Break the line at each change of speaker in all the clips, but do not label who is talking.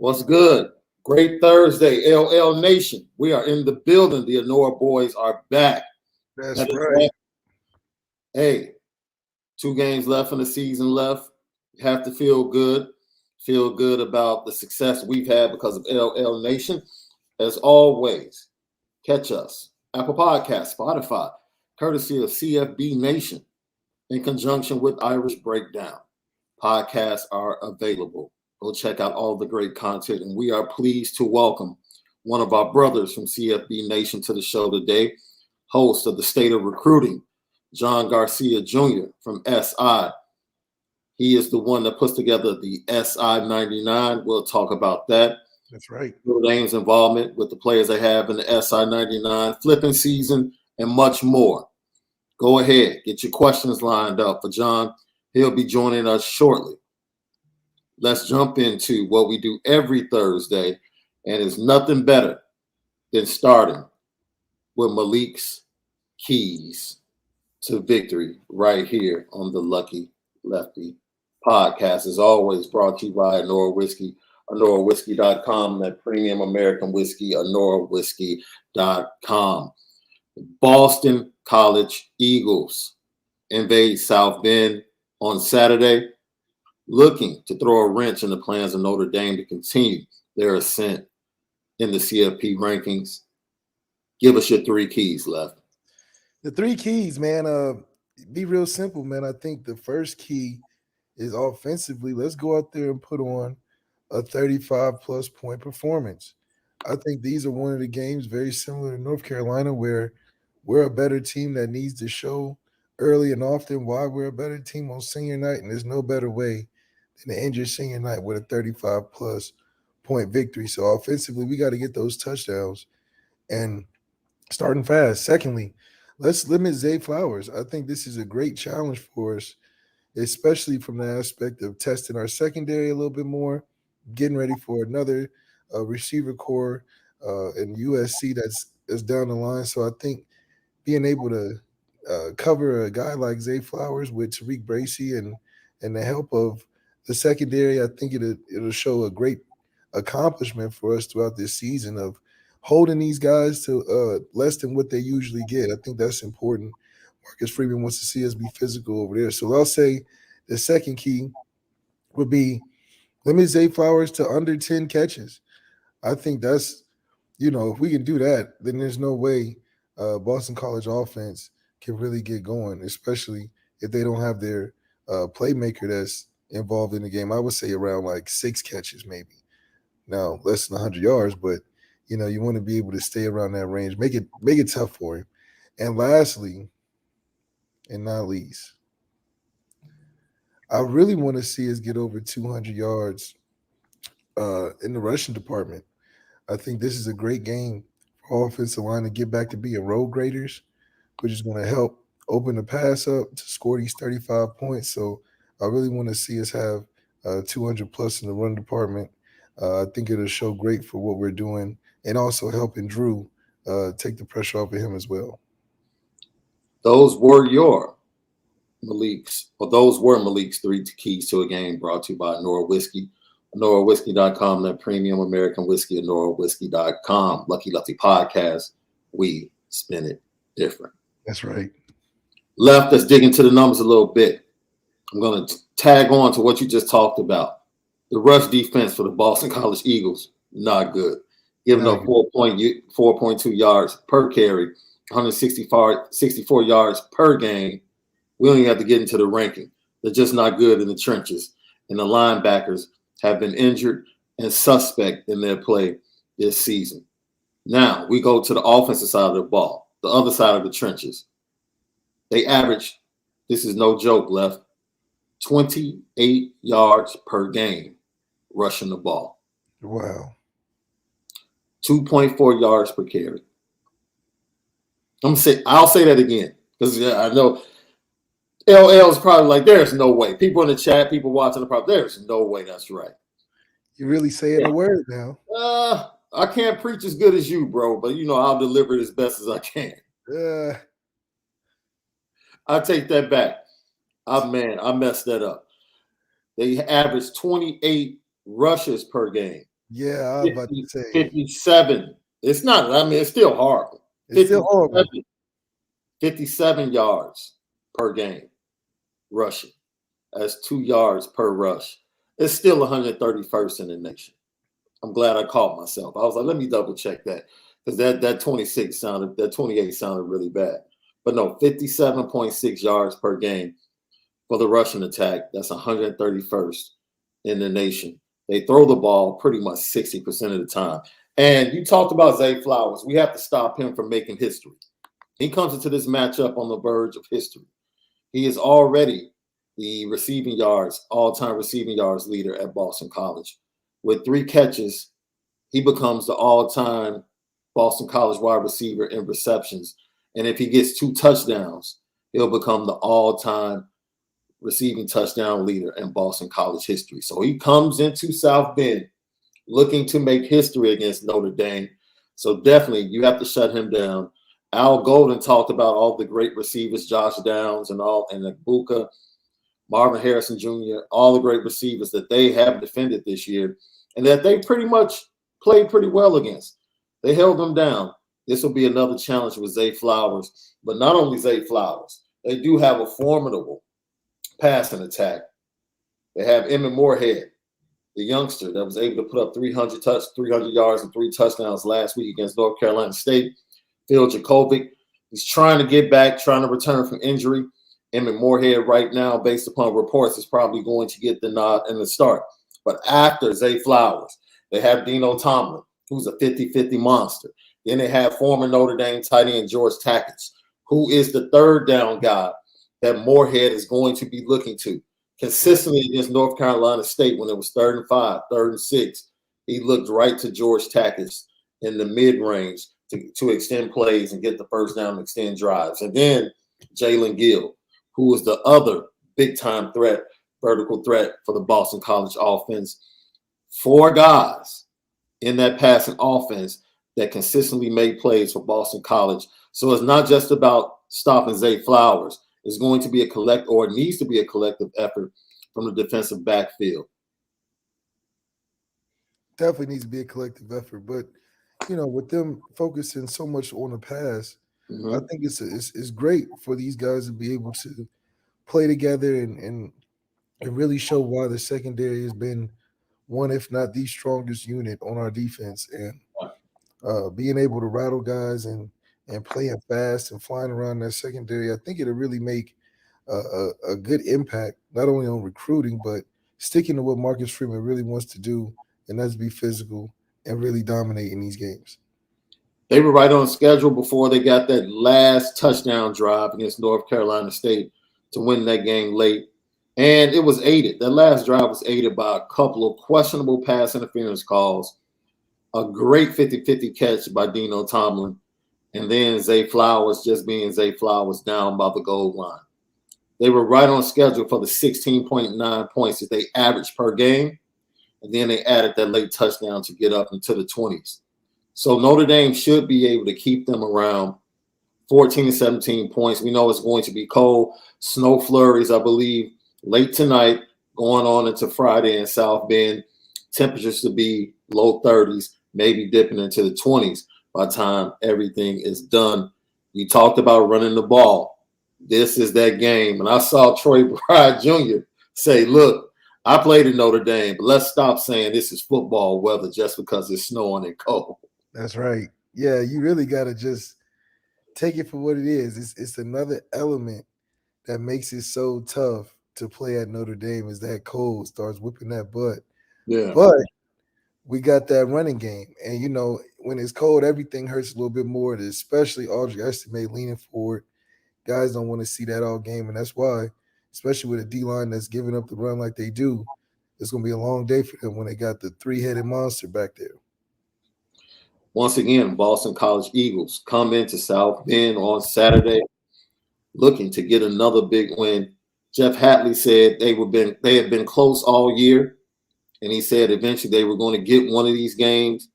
What's good? Great Thursday, LL Nation. We are in the building. The Onora boys are back.
That's right.
Hey, 2 games left in the season left. You have to feel good. Feel good about the success we've had because of LL Nation. As always, catch us. Apple Podcasts, Spotify, courtesy of CFB Nation in conjunction with Irish Breakdown. Podcasts are available. Go check out all the great content. And we are pleased to welcome one of our brothers from CFB Nation to the show today, host of the State of Recruiting, John Garcia Jr. from SI. He is the one that puts together the SI 99. We'll talk about that.
That's right.
Notre Dame's involvement with the players they have in the SI 99, flipping season, and much more. Go ahead, get your questions lined up for John. He'll be joining us shortly. Let's jump into what we do every Thursday, and it's nothing better than starting with Malik's keys to victory right here on the Lucky Lefty podcast. As always, brought to you by Onora Whiskey, OnoraWhiskey.com, that premium American whiskey, OnoraWhiskey.com. Boston College Eagles invade South Bend on Saturday, looking to throw a wrench in the plans of Notre Dame to continue their ascent in the CFP rankings. Give us your 3 keys, Left.
The 3 keys, man. Be real simple, man. I think the first key is offensively. Let's go out there and put on a 35-plus point performance. I think these are one of the games very similar to North Carolina where we're a better team that needs to show early and often why we're a better team on senior night, and there's no better way than to end your senior night with a 35-plus point victory. So offensively, we got to get those touchdowns and starting fast. Secondly, let's limit Zay Flowers. I think this is a great challenge for us, especially from the aspect of testing our secondary a little bit more, getting ready for another receiver core in USC that's down the line. So I think being able to cover a guy like Zay Flowers with Tariq Bracy and the help of the secondary, I think it'll show a great accomplishment for us throughout this season of holding these guys to less than what they usually get. I think that's important. Marcus Freeman wants to see us be physical over there. So I'll say the second key would be limit Zay Flowers to under 10 catches. I think that's, if we can do that, then there's no way Boston College offense can really get going, especially if they don't have their playmaker that's involved in the game. I would say around like 6 catches maybe. Now, less than 100 yards, but, you want to be able to stay around that range. Make it tough for him. And lastly, and not least, I really want to see us get over 200 yards in the rushing department. I think this is a great game for offensive line to get back to being road graders, which is going to help open the pass up to score these 35 points. So I really want to see us have 200 plus in the run department. I think it'll show great for what we're doing and also helping Drew take the pressure off of him as well.
Those were Malik's 3 keys to a game, brought to you by Onora Whiskey, OnoraWhiskey.com, that premium American whiskey, OnoraWhiskey.com. Lucky Lefty podcast. We spin it different.
That's right.
Left, let's dig into the numbers a little bit. I'm going to tag on to what you just talked about. The rush defense for the Boston College Eagles, not good. Giving up 4.2 yards per carry, 164 yards per game. We don't even have to get into the ranking. They're just not good in the trenches. And the linebackers have been injured and suspect in their play this season. Now we go to the offensive side of the ball, the other side of the trenches. They average, this is no joke, Left, 28 yards per game rushing the ball.
Wow.
2.4 yards per carry. I'll say that again because I know LL is probably like, there's no way. People in the chat, people watching the problem, there's no way that's right.
You're really saying a word now.
I can't preach as good as you, bro, but I'll deliver it as best as I can. I take that back. I messed that up. They average 28 rushes per game.
Yeah, I was about to say
57. It's not, I mean, it's still horrible.
it's still horrible.
57 yards per game rushing. That's 2 yards per rush. It's still 131st in the nation. I'm glad I caught myself. I was like, let me double check that because that 28 sounded really bad. But no, 57.6 yards per game for the rushing attack. That's 131st in the nation. They throw the ball pretty much 60% of the time. And you talked about Zay Flowers. We have to stop him from making history. He comes into this matchup on the verge of history. He is already the all-time receiving yards leader at Boston College. With 3 catches, he becomes the all-time Boston College wide receiver in receptions. And if he gets 2 touchdowns, he'll become the all-time receiving touchdown leader in Boston College history. So he comes into South Bend looking to make history against Notre Dame. So definitely you have to shut him down. Al Golden talked about all the great receivers, Josh Downs and Buka, Marvin Harrison Jr., all the great receivers that they have defended this year and that they pretty much played pretty well against. They held them down. This will be another challenge with Zay Flowers, but not only Zay Flowers, they do have a formidable passing attack. They have Emmett Moorhead, the youngster that was able to put up 300 yards and 3 touchdowns last week against North Carolina State. Phil Jakovic, he's trying to get back, trying to return from injury. Emmett Moorhead right now, based upon reports, is probably going to get the nod and the start. But after Zay Flowers, they have Dino Tomlin, who's a 50-50 monster. Then they have former Notre Dame tight end George Tackett, who is the third down guy that Moorhead is going to be looking to. Consistently against North Carolina State when it was 3rd and 5, 3rd and 6, he looked right to George Tackett in the mid-range to extend plays and get the first down and extend drives. And then Jalen Gill, who was the other big-time threat, vertical threat for the Boston College offense. 4 guys in that passing offense that consistently made plays for Boston College. So it's not just about stopping Zay Flowers. It's going to be it needs to be a collective effort from the defensive backfield.
Definitely needs to be a collective effort. But, with them focusing so much on the pass, I think it's great for these guys to be able to play together and really show why the secondary has been one, if not the strongest unit on our defense. And being able to rattle guys and playing fast and flying around that secondary, I think it'll really make a good impact, not only on recruiting, but sticking to what Marcus Freeman really wants to do, and that's be physical and really dominate in these games.
They were right on schedule before they got that last touchdown drive against North Carolina State to win that game late. And it was aided. That last drive was aided by a couple of questionable pass interference calls, a great 50-50 catch by Dino Tomlin, and then Zay Flowers just being Zay Flowers down by the goal line. They were right on schedule for the 16.9 points that they averaged per game, and then they added that late touchdown to get up into the 20s. So Notre Dame should be able to keep them around 14 to 17 points. We know it's going to be cold. Snow flurries, I believe, late tonight, going on into Friday in South Bend. Temperatures to be low 30s, maybe dipping into the 20s by the time everything is done. You talked about running the ball. This is that game. And I saw Troy Bride Jr. say, look, I played in Notre Dame, but let's stop saying this is football weather just because it's snowing and cold.
That's right. Yeah, you really got to just take it for what it is. It's another element that makes it so tough to play at Notre Dame is that cold starts whipping that butt.
Yeah.
But we got that running game. And, when it's cold, everything hurts a little bit more, especially Audrey Estimate leaning forward. Guys don't want to see that all game. And that's why, especially with a D-line that's giving up the run like they do, it's going to be a long day for them when they got the 3-headed monster back there.
Once again, Boston College Eagles come into South Bend on Saturday looking to get another big win. Jeff Hatley said they had been close all year, and he said eventually they were going to get one of these games,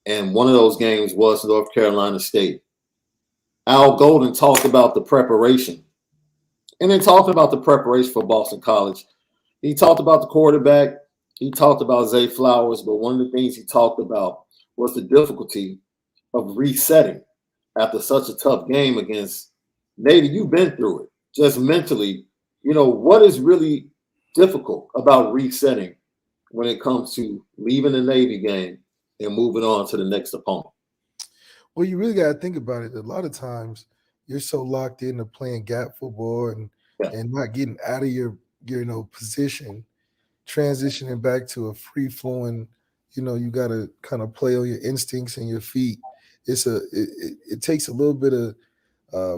and one of those games was North Carolina State. Al Golden talked about the preparation, and then talking about the preparation for Boston College. He talked about the quarterback. he talked about Zay Flowers, but one of the things he talked about was the difficulty of resetting after such a tough game against Navy. You've been through it. Just mentally, what is really difficult about resetting when it comes to leaving the Navy game and moving on to the next opponent?
Well, you really got to think about it. A lot of times you're so locked into playing gap football
Yeah.
and not getting out of your position, transitioning back to a free flowing, you got to kind of play on your instincts and your feet. It takes a little bit of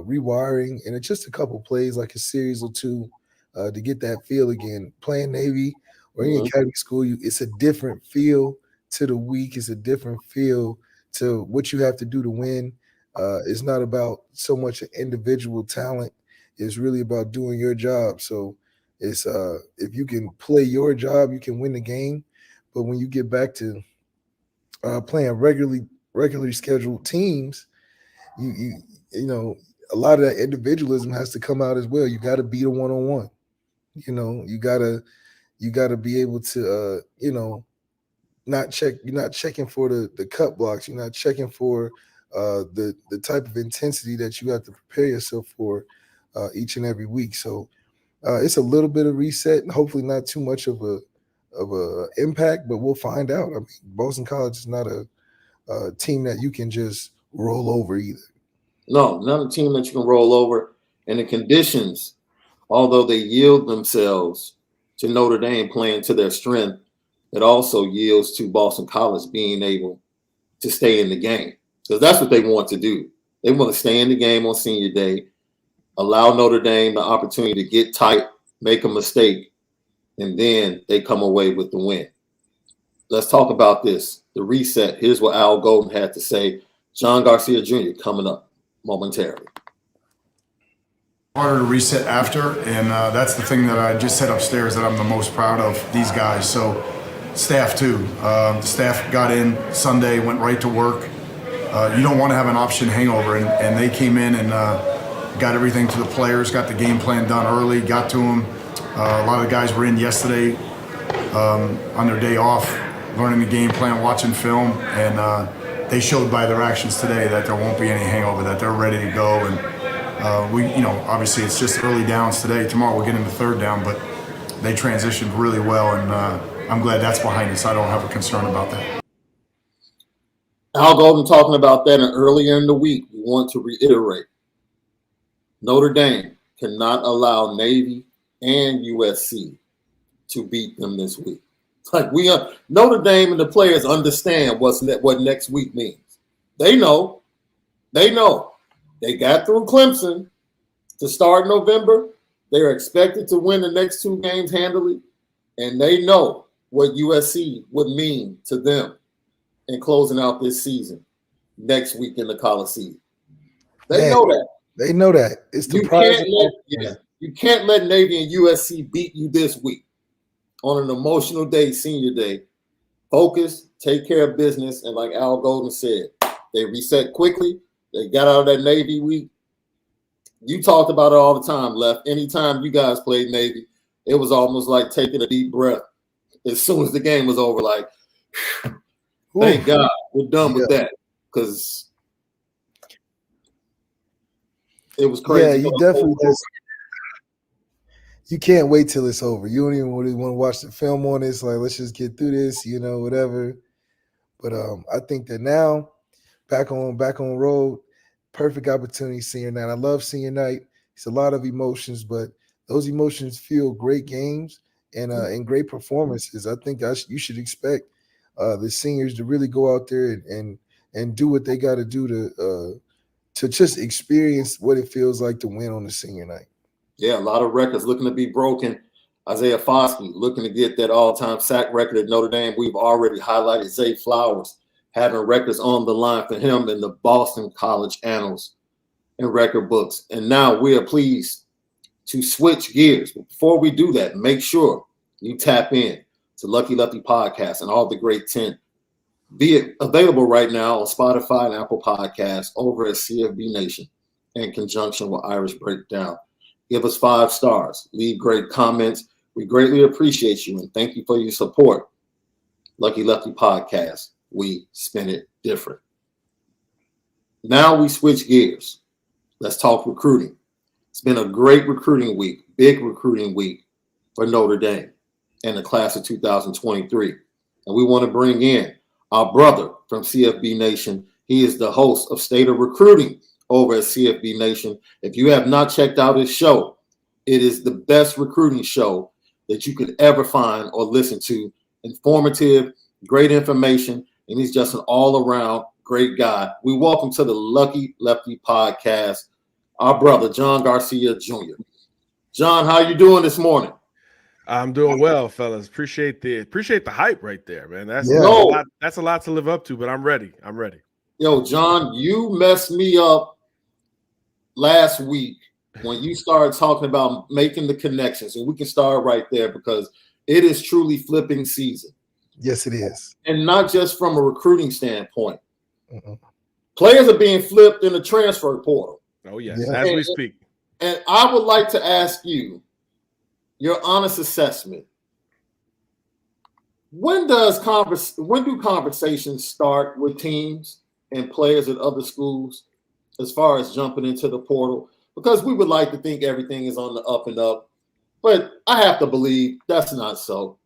rewiring, and it's just a couple plays, like a series or two, to get that feel again. Playing Navy or any academy school, it's a different feel to the week. It's a different feel to what you have to do to win. It's not about so much an individual talent. It's really about doing your job. So it's if you can play your job, you can win the game. But when you get back to playing regularly scheduled teams, a lot of that individualism has to come out as well. You got to beat a one-on-one. You gotta be able to not check. You're not checking for the cut blocks. You're not checking for the type of intensity that you have to prepare yourself for each and every week. So it's a little bit of reset, and hopefully not too much of a impact, but we'll find out. I mean, Boston College is not a team that you can just roll over either.
No, not a team that you can roll over. And the conditions, although they yield themselves to Notre Dame playing to their strength, it also yields to Boston College being able to stay in the game, because that's what they want to do. They want to stay in the game on senior day, allow Notre Dame the opportunity to get tight, make a mistake, and then they come away with the win. Let's talk about this, the reset. Here's what Al Golden had to say. John Garcia Jr. coming up momentarily.
Harder to reset after, and that's the thing that I just said upstairs that I'm the most proud of these guys. So staff too. The staff got in Sunday, went right to work. You don't want to have an option hangover, and they came in and got everything to the players, got the game plan done early, got to them. A lot of the guys were in yesterday on their day off, learning the game plan, watching film, and they showed by their actions today that there won't be any hangover, that they're ready to go. And obviously it's just early downs today. Tomorrow we'll get into third down, but they transitioned really well, and I'm glad that's behind us. I don't have a concern about that.
Al Golden talking about that, and earlier in the week, we want to reiterate, Notre Dame cannot allow Navy and USC to beat them this week. Like Notre Dame and the players understand what next week means. They know. They got through Clemson to start November. They are expected to win the next two games handily, and they know what USC would mean to them in closing out this season next week in the Coliseum. They know that.
They know that. It's the prize.
You can't let Navy and USC beat you this week on an emotional day, senior day. Focus, take care of business, and like Al Golden said, they reset quickly. They got out of that Navy week. You talked about it all the time, Left. Anytime you guys played Navy, it was almost like taking a deep breath. As soon as the game was over, like, thank God we're done with that, because it was crazy.
Yeah, you definitely just you can't wait till it's over. You don't even really want to watch the film on this. Like, let's just get through this, whatever. But I think that now, back on road, perfect opportunity senior night. I love senior night. It's a lot of emotions, but those emotions fuel great games and great performances. I think you should expect the seniors to really go out there and do what they got to do to just experience what it feels like to win on the senior night.
Yeah, a lot of records looking to be broken. Isaiah Foskey looking to get that all-time sack record at Notre Dame. We've already highlighted Zay Flowers having records on the line for him in the Boston College annals and record books. And now we are pleased to switch gears. But before we do that, make sure you tap in to Lucky Lefty Podcast and all the great 10. Be it available right now on Spotify and Apple Podcasts over at CFB Nation in conjunction with Irish Breakdown. Give us 5 stars. Leave great comments. We greatly appreciate you and thank you for your support. Lucky Lefty Podcast. We spin it different. Now we switch gears. Let's talk recruiting. It's been a great recruiting week, big recruiting week for Notre Dame and the class of 2023. And we want to bring in our brother from CFB Nation. He is the host of State of Recruiting over at CFB Nation. If you have not checked out his show, it is the best recruiting show that you could ever find or listen to. Informative, great information, and he's just an all-around great guy. We welcome to the Lucky Lefty Podcast our brother, John Garcia Jr. John, how you doing this morning?
I'm doing well, fellas. Appreciate the hype right there, man. That's a lot to live up to, but I'm ready.
Yo, John, you messed me up last week when you started talking about making the connections, and we can start right there because it is truly flipping season.
Yes, it is.
And not just from a recruiting standpoint. Players are being flipped in the transfer portal.
Oh, yes, as we speak.
And I would like to ask you your honest assessment. When do conversations start with teams and players at other schools as far as jumping into the portal? Because we would like to think everything is on the up and up, but I have to believe that's not so.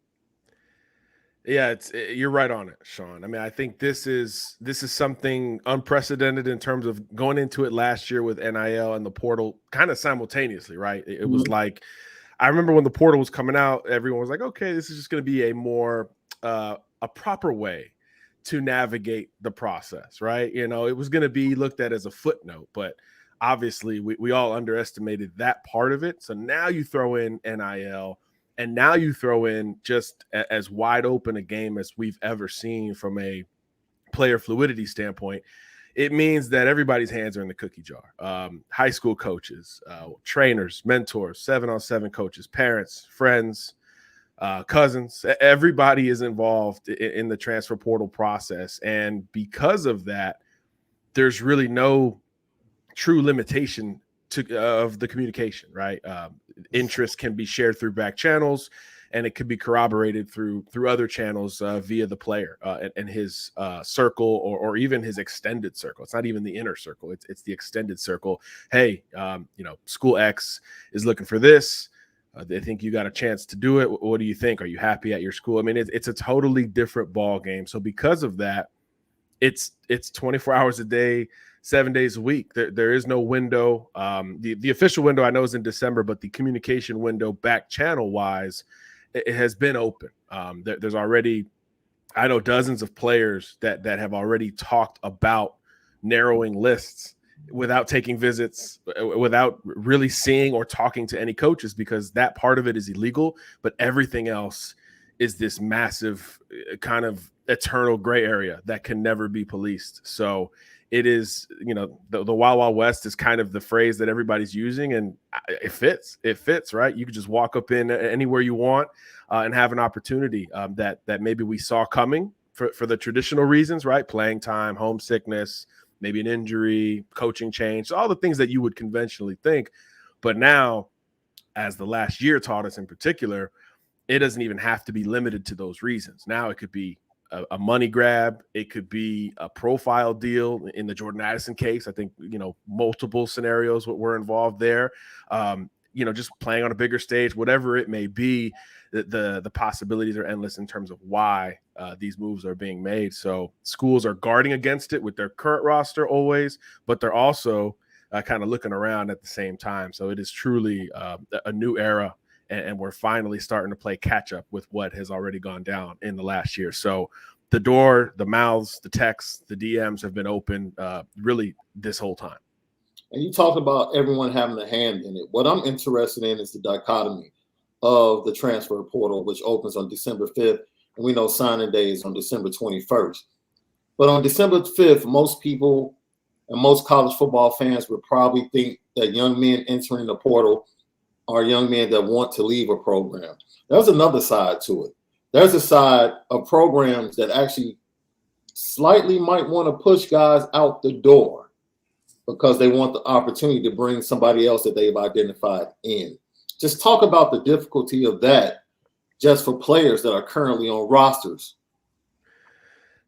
Yeah, you're right on it, Shaun. I mean, I think this is something unprecedented in terms of going into it last year with NIL and the portal kind of simultaneously, right? It was like, I remember when the portal was coming out, everyone was like, okay, this is just going to be a more a proper way to navigate the process, right? You know, it was going to be looked at as a footnote, but obviously we all underestimated that part of it. So now you throw in NIL. And now you throw in just as wide open a game as we've ever seen from a player fluidity standpoint. It means that everybody's hands are in the cookie jar. High school coaches, trainers, mentors, 7-on-7 coaches, parents, friends, cousins. Everybody is involved in the transfer portal process. And because of that, there's really no true limitation of the communication, right? Interest can be shared through back channels, and it could be corroborated through other channels via the player and his circle or even his extended circle. It's not even the inner circle; it's the extended circle. Hey, school X is looking for this. They think you got a chance to do it. What do you think? Are you happy at your school? I mean, it's a totally different ball game. So because of that, it's 24 hours a day, 7 days a week. There is no window. The official window I know is in December, but the communication window back channel wise, it has been open. There's already, I know, dozens of players that have already talked about narrowing lists without taking visits, without really seeing or talking to any coaches, because that part of it is illegal, but everything else is this massive kind of eternal gray area that can never be policed. So it is, the Wild Wild West is kind of the phrase that everybody's using, and it fits. It fits, right? You could just walk up in anywhere you want and have an opportunity that maybe we saw coming for the traditional reasons, right? Playing time, homesickness, maybe an injury, coaching change, all the things that you would conventionally think. But now, as the last year taught us in particular, it doesn't even have to be limited to those reasons. Now it could be a money grab. It could be a profile deal. In the Jordan Addison case, I think, multiple scenarios were involved there. Just playing on a bigger stage, whatever it may be, the possibilities are endless in terms of why these moves are being made. So schools are guarding against it with their current roster always, but they're also kind of looking around at the same time. So it is truly a new era. And we're finally starting to play catch up with what has already gone down in the last year. So the door, the mouths, the texts, the DMs have been open really this whole time.
And you talked about everyone having a hand in it. What I'm interested in is the dichotomy of the transfer portal, which opens on December 5th. And we know signing day is on December 21st. But on December 5th, most people and most college football fans would probably think that young men entering the portal are young men that want to leave a program. There's another side to it. There's a side of programs that actually slightly might want to push guys out the door because they want the opportunity to bring somebody else that they've identified in. Just talk about the difficulty of that just for players that are currently on rosters.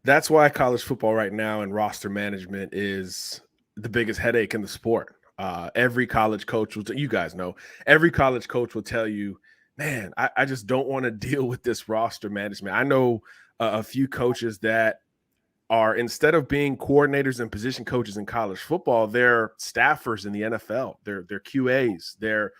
That's why college football right now and roster management is the biggest headache in the sport. Every college coach will, you guys know, every college coach will tell you, man, I just don't want to deal with this roster management. I know a few coaches that are, instead of being coordinators and position coaches in college football, they're staffers in the NFL. They're QAs, they're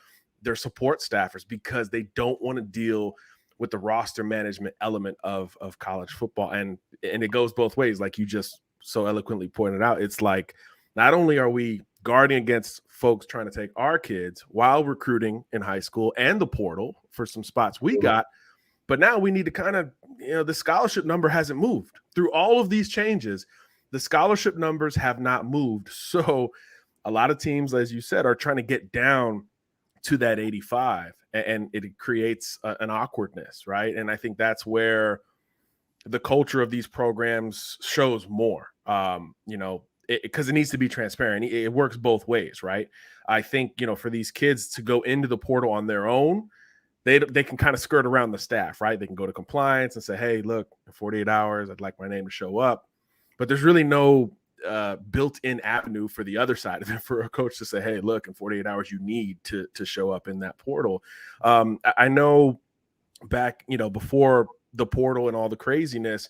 support staffers, because they don't want to deal with the roster management element of college football. And it goes both ways, like you just so eloquently pointed out. It's like, not only are we guarding against folks trying to take our kids while recruiting in high school and the portal for some spots we got, but now we need to kind of, the scholarship number hasn't moved through all of these changes. The scholarship numbers have not moved. So a lot of teams, as you said, are trying to get down to that 85, and it creates an awkwardness, right? And I think that's where the culture of these programs shows more, because it needs to be transparent. It works both ways, right? I think, for these kids to go into the portal on their own, they can kind of skirt around the staff, right? They can go to compliance and say, hey, look, in 48 hours, I'd like my name to show up. But there's really no built-in avenue for the other side of it, for a coach to say, hey, look, in 48 hours, you need to show up in that portal. I know back, before the portal and all the craziness,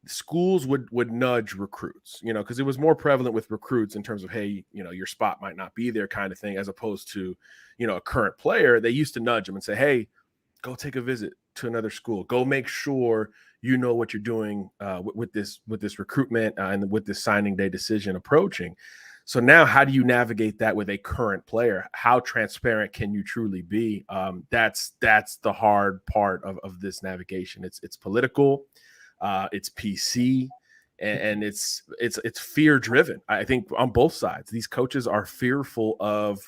schools would nudge recruits, because it was more prevalent with recruits in terms of, hey, your spot might not be there kind of thing, as opposed to, a current player. They used to nudge them and say, hey, go take a visit to another school. Go make sure you know what you're doing with this recruitment and with this signing day decision approaching. So now, how do you navigate that with a current player? How transparent can you truly be? That's the hard part of this navigation. It's political, it's PC, and it's fear driven. I think on both sides, these coaches are fearful of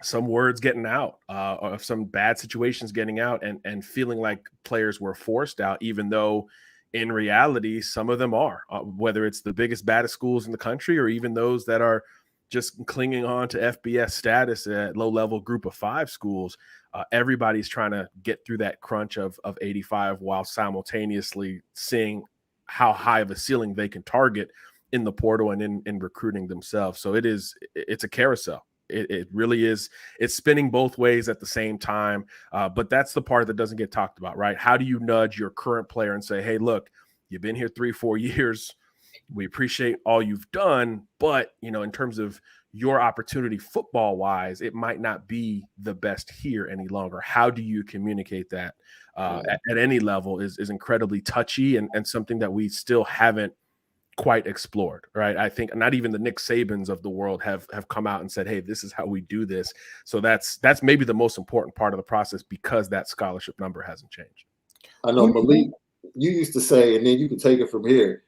some words getting out, of some bad situations getting out, and feeling like players were forced out, even though in reality, some of them are, whether it's the biggest, baddest schools in the country, or even those that are just clinging on to FBS status at low-level group of 5 schools. Everybody's trying to get through that crunch of 85 while simultaneously seeing how high of a ceiling they can target in the portal and in recruiting themselves. So it's a carousel. It really is. It's spinning both ways at the same time. But that's the part that doesn't get talked about, right? How do you nudge your current player and say, hey, look, you've been here 3-4 years. We appreciate all you've done, but, in terms of your opportunity football wise, it might not be the best here any longer. How do you communicate that at any level is incredibly touchy and something that we still haven't quite explored, right? I think not even the Nick Sabans of the world have come out and said, hey, this is how we do this. So that's maybe the most important part of the process, because that scholarship number hasn't changed.
I know, Malik, you used to say, and then you can take it from here,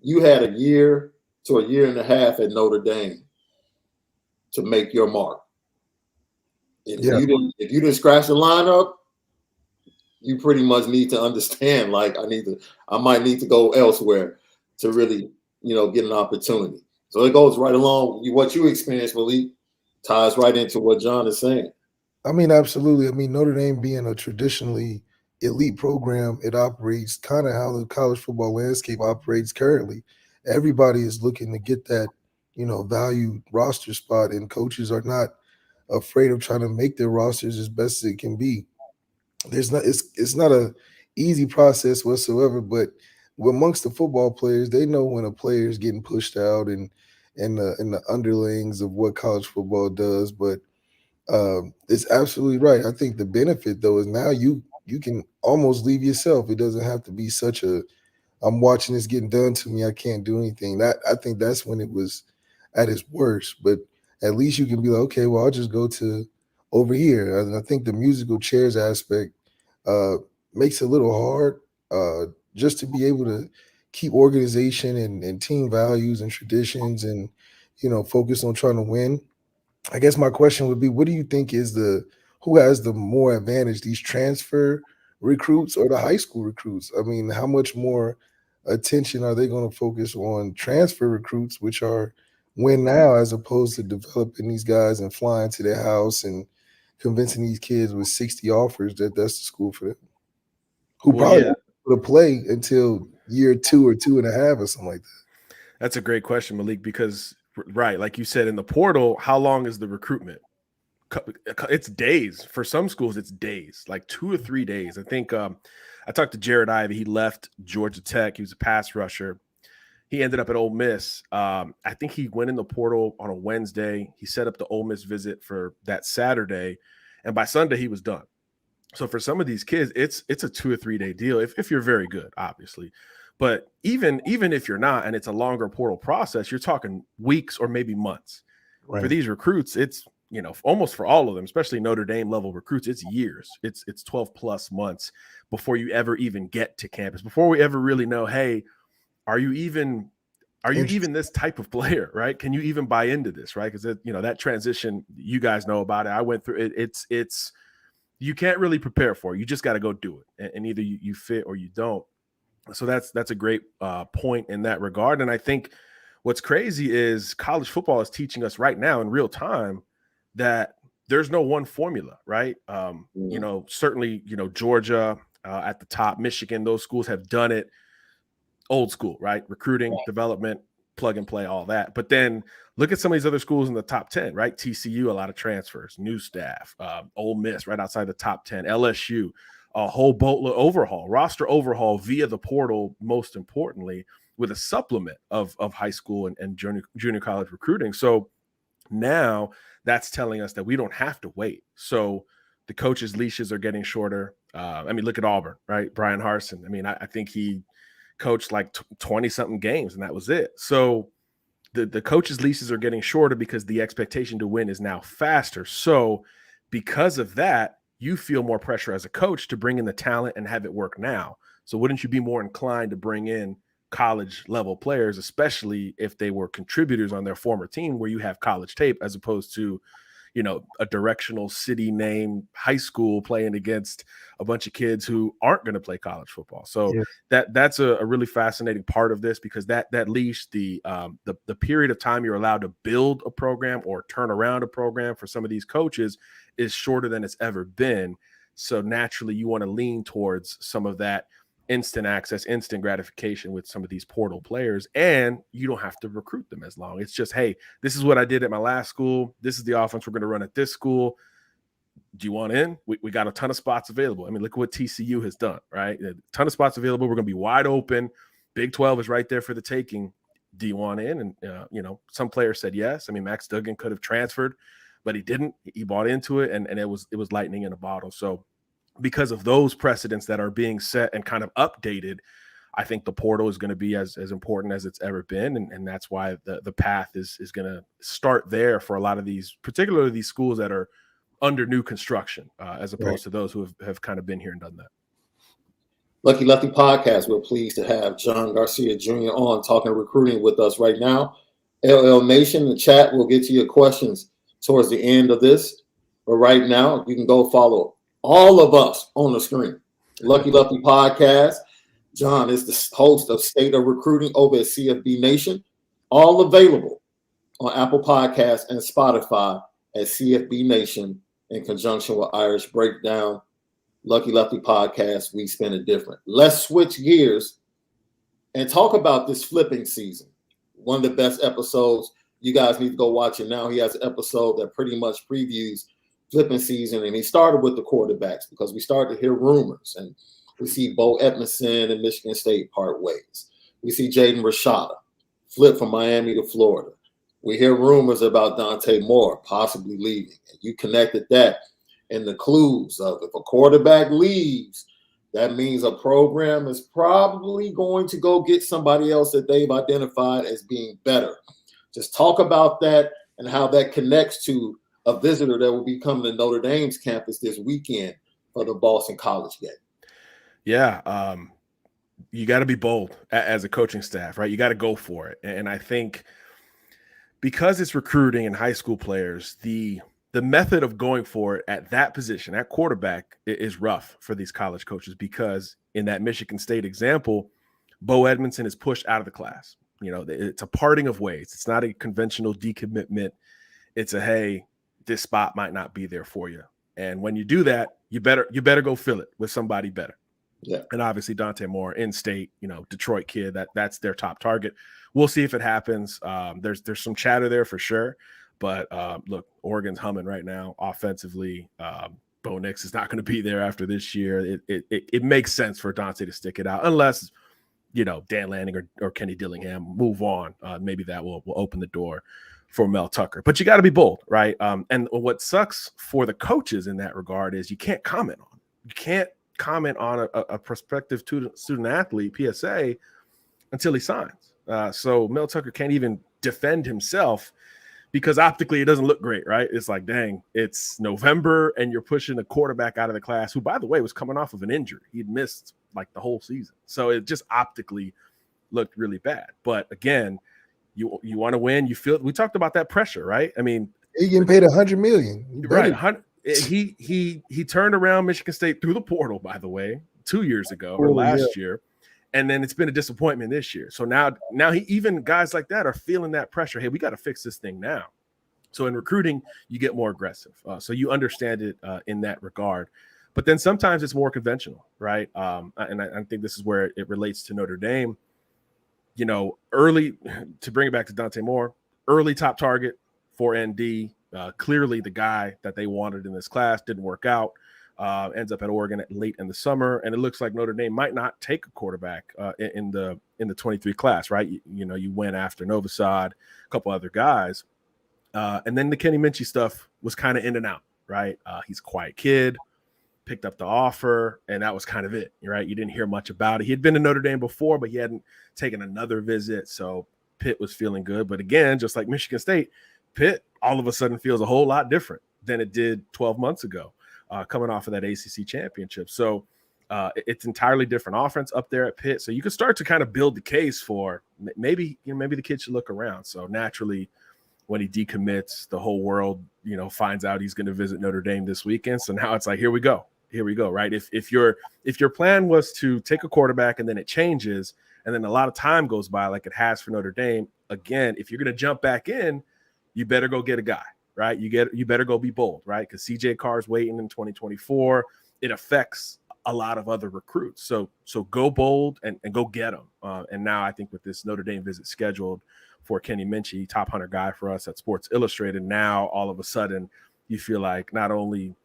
you had a year to a year and a half at Notre Dame to make your mark. And if you didn't scratch the lineup, you pretty much need to understand, like, I might need to go elsewhere to really, get an opportunity. So it goes right along. What you experienced, Malik, ties right into what John is saying.
I mean, absolutely. I mean, Notre Dame being a traditionally elite program, it operates kind of how the college football landscape operates currently. Everybody is looking to get that, valued roster spot, and coaches are not afraid of trying to make their rosters as best as it can be. It's not a easy process whatsoever, but amongst the football players, they know when a player is getting pushed out and the underlings of what college football does. But it's absolutely right. I think the benefit, though, is now you can almost leave yourself. It doesn't have to be such a, I'm watching this getting done to me, I can't do anything. I think that's when it was at its worst. But at least you can be like, okay, well, I'll just go to over here. And I think the musical chairs aspect makes it a little hard just to be able to keep organization and team values and traditions and, focus on trying to win. I guess my question would be, what do you think is who has the more advantage, these transfer recruits or the high school recruits? I mean, how much more attention are they going to focus on transfer recruits, which are win now, as opposed to developing these guys and flying to their house and convincing these kids with 60 offers that that's the school for them? who
Well,
probably
yeah.
won't to play until year 2 or 2.5 or something like that.
That's a great question, Malik, because right, like you said, in the portal, how long is the recruitment? It's days. For some schools, it's days, like 2 or 3 days. I think I talked to Jared Ivey. He left Georgia Tech. He was a pass rusher. He ended up at Ole Miss. I think he went in the portal on a Wednesday. He set up the Ole Miss visit for that Saturday, and by Sunday he was done. So for some of these kids, it's a 2 or 3 day deal if you're very good, obviously. But even if you're not, and it's a longer portal process, you're talking weeks or maybe months.
Right.
For these recruits, it's almost for all of them, especially Notre Dame level recruits, it's years. It's 12 plus months before you ever even get to campus, before we ever really know, hey, are you even this type of player, right? Can you even buy into this, right? Because that transition, you guys know about it. I went through it. It's you can't really prepare for it. You just got to go do it, and either you fit or you don't. So that's a great point in that regard. And I think what's crazy is college football is teaching us right now in real time that there's no one formula, right? Certainly, Georgia at the top, Michigan, those schools have done it old school, right? Recruiting, development, plug and play, all that. But then look at some of these other schools in the top 10, right? TCU, a lot of transfers, new staff, Ole Miss right outside the top 10, LSU, a whole boatload overhaul, roster overhaul via the portal, most importantly, with a supplement of high school and junior college recruiting. So now that's telling us that we don't have to wait. So the coaches' leashes are getting shorter. Look at Auburn, right? Brian Harsin. I think he coached like 20-something games, and that was it. So the coaches' leases are getting shorter because the expectation to win is now faster. So because of that, you feel more pressure as a coach to bring in the talent and have it work now. So wouldn't you be more inclined to bring in college level players, especially if they were contributors on their former team where you have college tape, as opposed to, a directional city name high school playing against a bunch of kids who aren't going to play college football. So that's a really fascinating part of this, because that leash, the period of time you're allowed to build a program or turn around a program for some of these coaches is shorter than it's ever been. So naturally you want to lean towards some of that instant access, instant gratification with some of these portal players, and you don't have to recruit them as long. It's just, hey, this is what I did at my last school. This is the offense we're going to run at this school. Do you want in? We got a ton of spots available. Look at what TCU has done, right? A ton of spots available. We're going to be wide open. Big 12 is right there for the taking. Do you want in? And, some players said yes. Max Duggan could have transferred, but he didn't. He bought into it, and it was lightning in a bottle. So because of those precedents that are being set and kind of updated, I think the portal is going to be as important as it's ever been. And that's why the path is going to start there for a lot of these, particularly these schools that are under new construction, as opposed to those who have kind of been here and done that.
Lucky Lefty Podcast, we're pleased to have John Garcia Jr. on talking recruiting with us right now. LL Nation, the chat, will get to your questions towards the end of this. But right now, you can go follow all of us on the screen. Lucky Lefty Podcast. John is the host of State of Recruiting over at CFB Nation. All available on Apple Podcasts and Spotify at CFB Nation in conjunction with Irish Breakdown. Lucky Lefty Podcast, we spin it different. Let's switch gears and talk about this flipping season. One of the best episodes. You guys need to go watch it now. He has an episode that pretty much previews flipping season, and he started with the quarterbacks because we started to hear rumors, and we see Bo Edmondson and Michigan State part ways. We see Jaden Rashada flip from Miami to Florida. We hear rumors about Dante Moore possibly leaving, and you connected that in the clues of if a quarterback leaves, that means a program is probably going to go get somebody else that they've identified as being better. Just talk about that and how that connects to a visitor that will be coming to Notre Dame's campus this weekend for the Boston College game.
Yeah. You got to be bold as a coaching staff, right? You got to go for it. And I think because it's recruiting and high school players, the method of going for it at that position, at quarterback, is rough for these college coaches, because in that Michigan State example, Bo Edmondson is pushed out of the class. It's a parting of ways. It's not a conventional decommitment. It's a, hey, this spot might not be there for you. And when you do that, you better go fill it with somebody better.
Yeah.
And obviously Dante Moore, in-state, Detroit kid, that's their top target. We'll see if it happens. There's some chatter there for sure. But look, Oregon's humming right now offensively. Bo Nix is not going to be there after this year. It makes sense for Dante to stick it out, unless Dan Lanning or Kenny Dillingham move on. Maybe that will open the door for Mel Tucker. But you got to be bold, right? And what sucks for the coaches in that regard is you can't comment on a prospective student athlete PSA until he signs. So Mel Tucker can't even defend himself, because optically it doesn't look great, right? It's like, dang, it's November and you're pushing a quarterback out of the class who, by the way, was coming off of an injury. He'd missed like the whole season. So it just optically looked really bad. But again, you want to win. You feel, we talked about that pressure, right? I mean,
he getting paid $100 million.
Right. He turned around Michigan State through the portal, by the way, 2 years ago or last year. And then it's been a disappointment this year. So now even guys like that are feeling that pressure. Hey, we got to fix this thing now. So in recruiting, you get more aggressive. So you understand it in that regard. But then sometimes it's more conventional, right? And I think this is where it relates to Notre Dame. Early, to bring it back to Dante Moore, early top target for ND. Clearly the guy that they wanted in this class didn't work out. Ends up at Oregon late in the summer, and it looks like Notre Dame might not take a quarterback in the 23 class, right? You went after Novosad, a couple other guys, and then the Kenny Minchie stuff was kind of in and out, right? He's a quiet kid, picked up the offer, and that was kind of it, right? You didn't hear much about it. He had been to Notre Dame before, but he hadn't taken another visit, so Pitt was feeling good. But again, just like Michigan State, Pitt all of a sudden feels a whole lot different than it did 12 months ago. Coming off of that ACC championship. So it's entirely different offense up there at Pitt. So you can start to kind of build the case for maybe the kid should look around. So naturally, when he decommits, the whole world, finds out he's going to visit Notre Dame this weekend. So now it's like, here we go, right? If your plan was to take a quarterback and then it changes, and then a lot of time goes by like it has for Notre Dame, again, if you're going to jump back in, you better go get a guy. Right, you better go be bold, right? Because CJ Carr's waiting in 2024. It affects a lot of other recruits. So go bold and go get them. And now I think with this Notre Dame visit scheduled for Kenny Minchie, top 100 guy for us at Sports Illustrated, now all of a sudden you feel like not only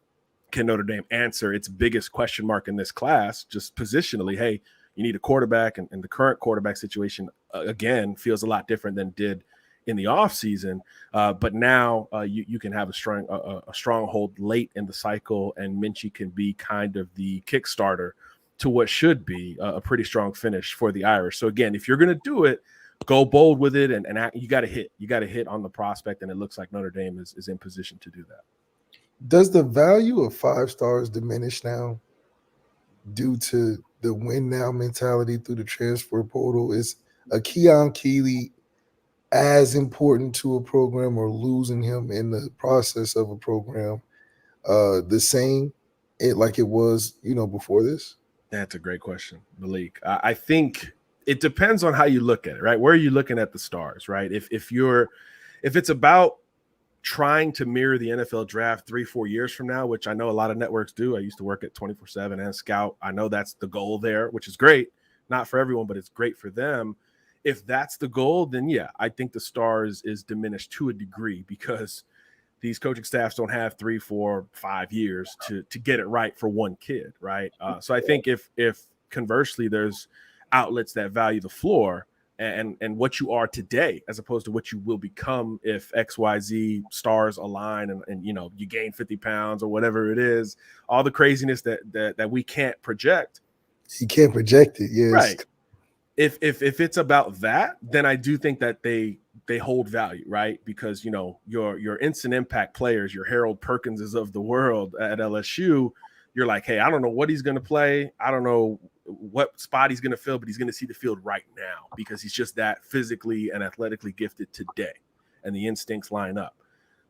can Notre Dame answer its biggest question mark in this class, just positionally, hey, you need a quarterback, and the current quarterback situation again feels a lot different than it did in the offseason, but now you can have a stronghold late in the cycle, and Minchie can be kind of the Kickstarter to what should be a pretty strong finish for the Irish. So again, if you're going to do it, go bold with it, and you got to hit on the prospect, and it looks like Notre Dame is in position to do that.
Does the value of 5 stars diminish now due to the win now mentality through the transfer portal? Is a Keon Keeley as important to a program, or losing him in the process of a program the same like it was, before this?
That's a great question, Malik. I think it depends on how you look at it, right? Where are you looking at the stars, right? If it's about trying to mirror the NFL draft 3-4 years from now, which I know a lot of networks do. I used to work at 24/7 and Scout. I know that's the goal there, which is great. Not for everyone, but it's great for them. If that's the goal, then yeah, I think the stars is diminished to a degree, because these coaching staffs don't have 3, 4, 5 years to get it right for one kid, right? So I think if conversely there's outlets that value the floor and what you are today as opposed to what you will become if XYZ stars align and you gain 50 pounds or whatever it is, all the craziness that we can't project.
You can't project it, yes.
Right. If it's about that, then I do think that they hold value, right? Because your instant impact players, your Harold Perkinses of the world at LSU, you're like, hey, I don't know what he's going to play, I don't know what spot he's going to fill, but he's going to see the field right now because he's just that physically and athletically gifted today, and the instincts line up.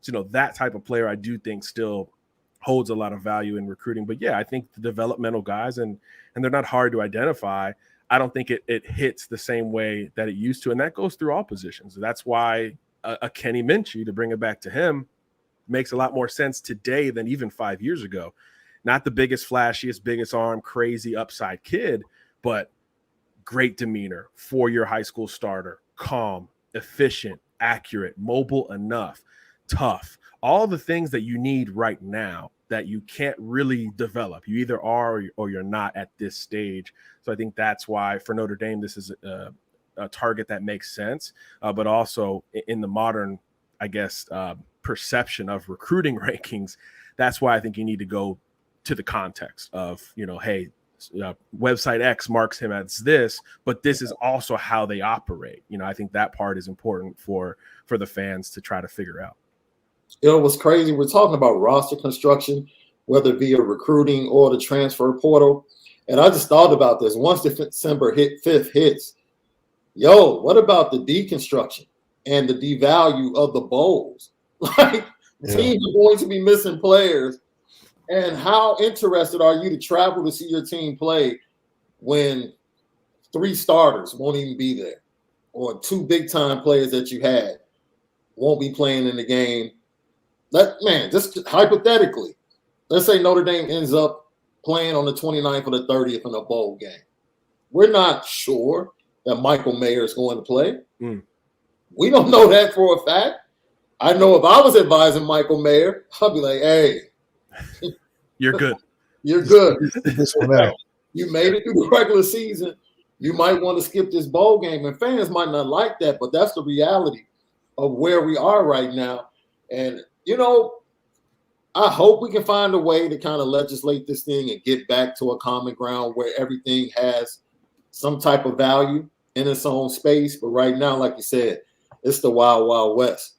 So that type of player I do think still holds a lot of value in recruiting. But yeah, I think the developmental guys, and they're not hard to identify, I don't think it hits the same way that it used to. And that goes through all positions. That's why a Kenny Minchie, to bring it back to him, makes a lot more sense today than even 5 years ago. not the biggest, flashiest, biggest arm, crazy upside kid, but great demeanor, 4-year high school starter, calm, efficient, accurate, mobile enough, tough, all the things that you need right now that you can't really develop. You either are or you're not at this stage. So I think that's why for Notre Dame, this is a target that makes sense, but also in the modern, I guess, perception of recruiting rankings, that's why I think you need to go to the context of, hey, website X marks him as this, but this is also how they operate. I think that part is important for the fans to try to figure out.
It was crazy. We're talking about roster construction, whether it be a recruiting or the transfer portal. And I just thought about this. Once the December 5th hits, what about the deconstruction and the devalue of the bowls? Teams are going to be missing players. And how interested are you to travel to see your team play when 3 starters won't even be there, or 2 big-time players that you had won't be playing in the game? Just hypothetically, let's say Notre Dame ends up playing on the 29th or the 30th in a bowl game. We're not sure that Michael Mayer is going to play. We don't know that for a fact. I know if I was advising Michael Mayer, I'd be like, hey,
you're good.
You're good.
This one out.
You made it through the regular season. You might want to skip this bowl game. And fans might not like that, but that's the reality of where we are right now. And, I hope we can find a way to kind of legislate this thing and get back to a common ground where everything has some type of value in its own space. But right now, like you said, it's the wild, wild west.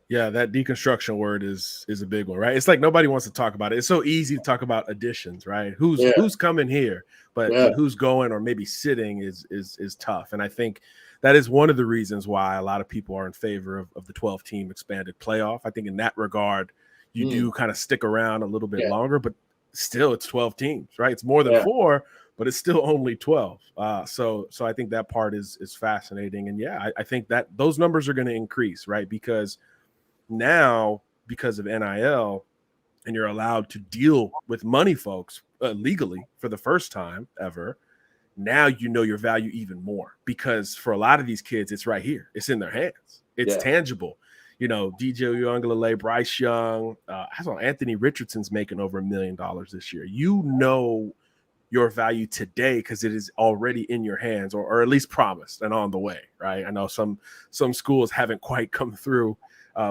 Yeah, that deconstruction word is a big one, right? It's like nobody wants to talk about it. It's so easy to talk about additions, right? Who's coming here, but who's going or maybe sitting is tough. And I think that is one of the reasons why a lot of people are in favor of the 12-team expanded playoff. I think in that regard, you do kind of stick around a little bit longer, but still it's 12 teams, right? It's more than 4, but it's still only 12. So I think that part is fascinating. And I think that those numbers are going to increase, right? Because now, because of NIL, and you're allowed to deal with money folks legally for the first time ever, now you know your value even more, because for a lot of these kids, it's right here. It's in their hands. It's tangible. DJ Uiagalelei, Bryce Young, I saw Anthony Richardson's making over $1 million this year. Your value today because it is already in your hands, or at least promised and on the way, right? I know some schools haven't quite come through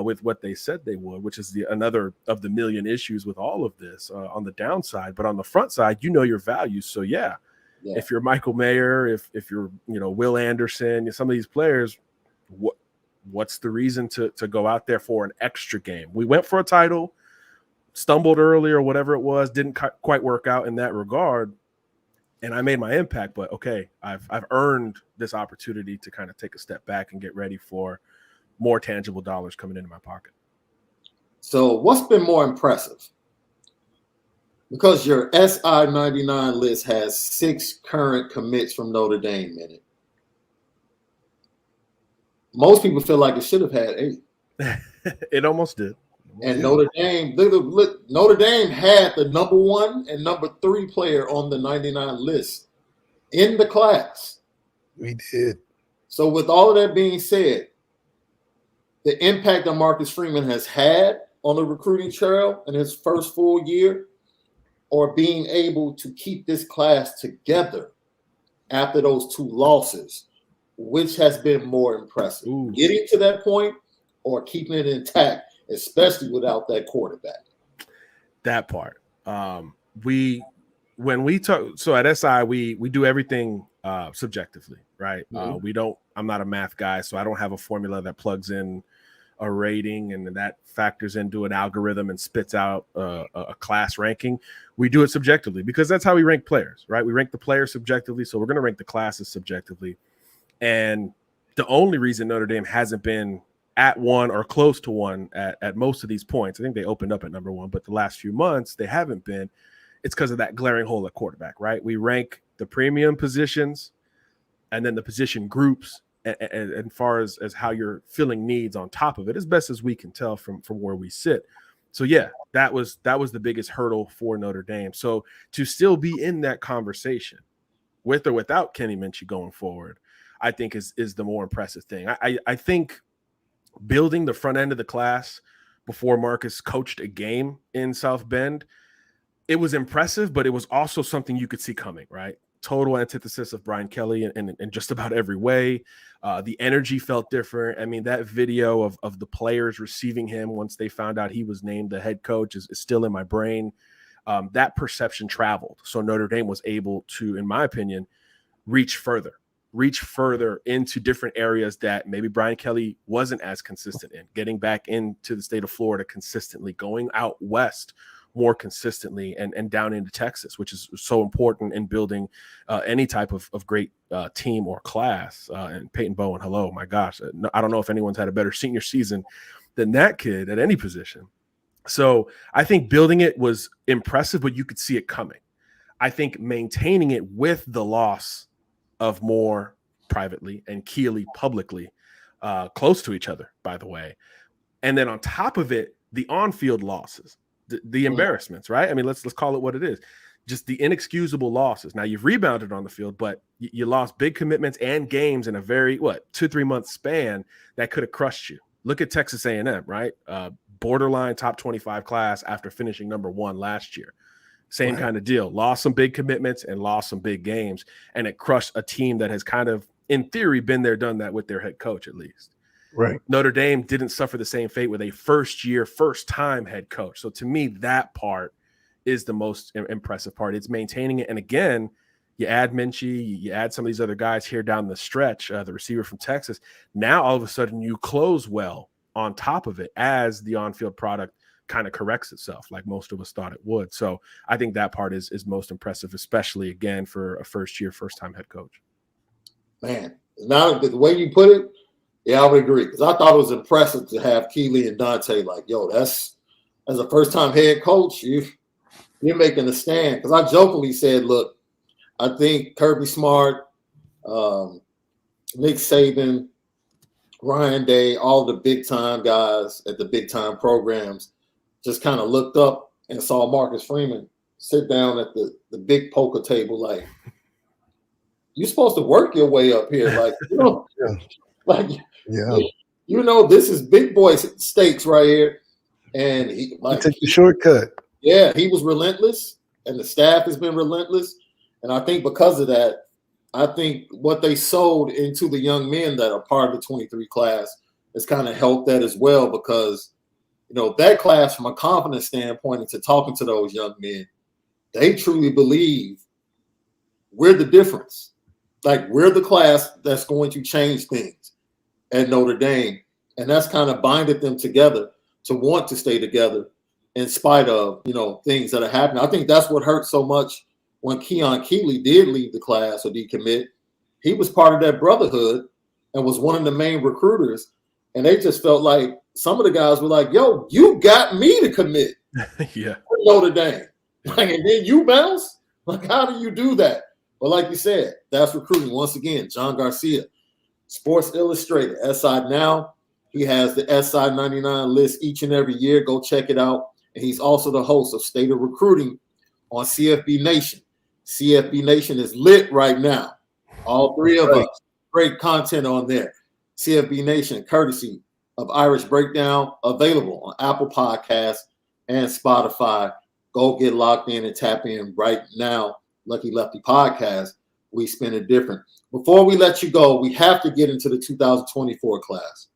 with what they said they would, which is another of the million issues with all of this on the downside. But on the front side, your value. So if you're Michael Mayer, if you're Will Anderson, some of these players, what's the reason to go out there for an extra game? We went for a title, stumbled early or whatever it was, didn't quite work out in that regard, and I made my impact. But okay, I've earned this opportunity to kind of take a step back and get ready for more tangible dollars coming into my pocket. So
what's been more impressive? Because your SI 99 list has 6 current commits from Notre Dame in it. Most people feel like it should have had 8.
It almost did.
And Notre Dame had the number 1 and number 3 player on the 99 list in the class.
We did.
So with all of that being said, the impact that Marcus Freeman has had on the recruiting trail in his first full year, or being able to keep this class together after those 2 losses, which has been more impressive? Getting to that point or keeping it intact, especially without that quarterback?
That part. When we talk, so at SI, we do everything subjectively, right? I'm not a math guy, so I don't have a formula that plugs in a rating and that factors into an algorithm and spits out a class ranking. We do it subjectively because that's how we rank players, right? We rank the players subjectively, so we're going to rank the classes subjectively. And the only reason Notre Dame hasn't been at 1 or close to 1 at most of these points, I think they opened up at number 1, but the last few months they haven't been. It's because of that glaring hole at quarterback, right? We rank the premium positions and then the position groups and far as how you're filling needs on top of it, as best as we can tell from where we sit. So yeah, that was the biggest hurdle for Notre Dame. So to still be in that conversation with or without Kenny Minchey going forward, I think is the more impressive thing. I think building the front end of the class before Marcus coached a game in South Bend, it was impressive, but it was also something you could see coming, right? Total antithesis of Brian Kelly in just about every way. The energy felt different. I mean, that video of the players receiving him once they found out he was named the head coach is still in my brain. That perception traveled. So Notre Dame was able to, in my opinion, reach further into different areas that maybe Brian Kelly wasn't as consistent in, getting back into the state of Florida consistently, going out west more consistently, and down into Texas, which is so important in building any type of great team or class. And Peyton Bowen, hello, my gosh. I don't know if anyone's had a better senior season than that kid at any position. So I think building it was impressive, but you could see it coming. I think maintaining it with the loss of Moore privately and Keeley publicly, close to each other, by the way. And then on top of it, the on-field losses, the embarrassments, right? I mean, let's call it what it is. Just the inexcusable losses. Now you've rebounded on the field, but you lost big commitments and games in a very 2-3 month span that could have crushed you. Look at Texas A&M, right? Borderline top 25 class after finishing number 1 last year. Same kind of deal. Lost some big commitments and lost some big games, and it crushed a team that has kind of, in theory, been there, done that with their head coach at least.
Right.
Notre Dame didn't suffer the same fate with a first-time head coach. So to me, that part is the most impressive part. It's maintaining it. And again, you add Minchey, you add some of these other guys here down the stretch, the receiver from Texas. Now, all of a sudden, you close well on top of it as the on-field product kind of corrects itself like most of us thought it would. So I think that part is most impressive, especially, again, for a first-time head coach.
Man, now the way you put it, yeah, I would agree, because I thought it was impressive to have Keeley and Dante like, yo, that's as a first-time head coach, you're making a stand. Because I jokingly said, look, I think Kirby Smart, Nick Saban, Ryan Day, all the big-time guys at the big-time programs just kind of looked up and saw Marcus Freeman sit down at the big poker table like, you're supposed to work your way up here. Like, this is big boy stakes right here. And he
took the shortcut.
Yeah, he was relentless, and the staff has been relentless. And I think because of that, I think what they sold into the young men that are part of the 23 class has kind of helped that as well, because, that class, from a confidence standpoint, and to talking to those young men, they truly believe we're the difference. Like, we're the class that's going to change things at Notre Dame. And that's kind of binded them together to want to stay together in spite of, things that are happening. I think that's what hurt so much when Keon Keeley did leave the class or decommit. He was part of that brotherhood and was one of the main recruiters. And they just felt like some of the guys were like, yo, you got me to commit.
Yeah.
Notre Dame. Like, and then you bounce? Like, how do you do that? But like you said, that's recruiting. Once again, John Garcia, Sports Illustrated, SI Now. He has the SI 99 list each and every year. Go check it out. And he's also the host of State of Recruiting on CFB Nation. CFB Nation is lit right now. All three of us. Great content on there. CFB Nation, courtesy of Irish Breakdown, available on Apple Podcasts and Spotify. Go get locked in and tap in right now. Lucky Lefty Podcast. We spin it different. Before we let you go, we have to get into the 2024 class.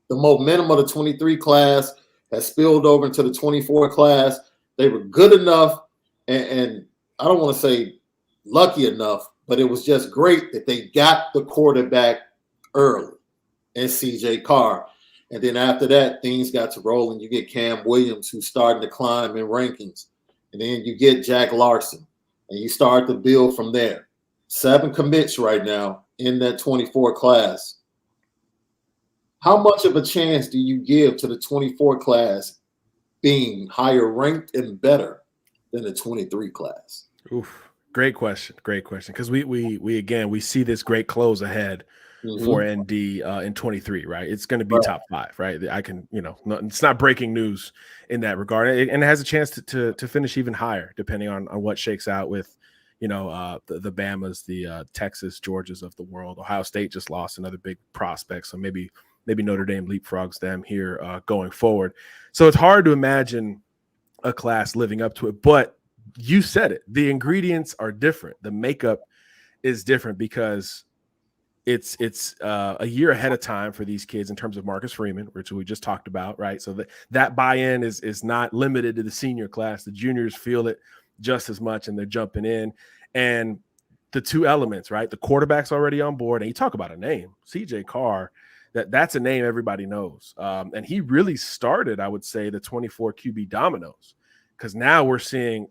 The momentum of the 23 class has spilled over into the 24 class. They were good enough, and I don't want to say lucky enough, but it was just great that they got the quarterback early and CJ Carr. And then after that, things got to roll, and you get Cam Williams, who's starting to climb in rankings. And then you get Jack Larson, and you start to build from there. 7 commits right now in that 24 class. How much of a chance do you give to the 24 class being higher ranked and better than the 23 class?
Oof. Great question. Because we see this great close ahead
Mhm.
ND in 23, right? It's going to be
Right.
top 5, right? I can, it's not breaking news in that regard, and it has a chance to finish even higher depending on what shakes out with, the Bamas, the Texas, Georgias of the world. Ohio State just lost another big prospect, so maybe Notre Dame leapfrogs them here going forward. So it's hard to imagine a class living up to it, but you said it. The ingredients are different. The makeup is different because it's a year ahead of time for these kids in terms of Marcus Freeman, which we just talked about, right? So that buy-in is not limited to the senior class. The juniors feel it just as much, and they're jumping in. And the two elements, right? The quarterback's already on board, and you talk about a name, CJ Carr. That's a name everybody knows, and he really started, I would say, the 24 QB dominoes, because now we're seeing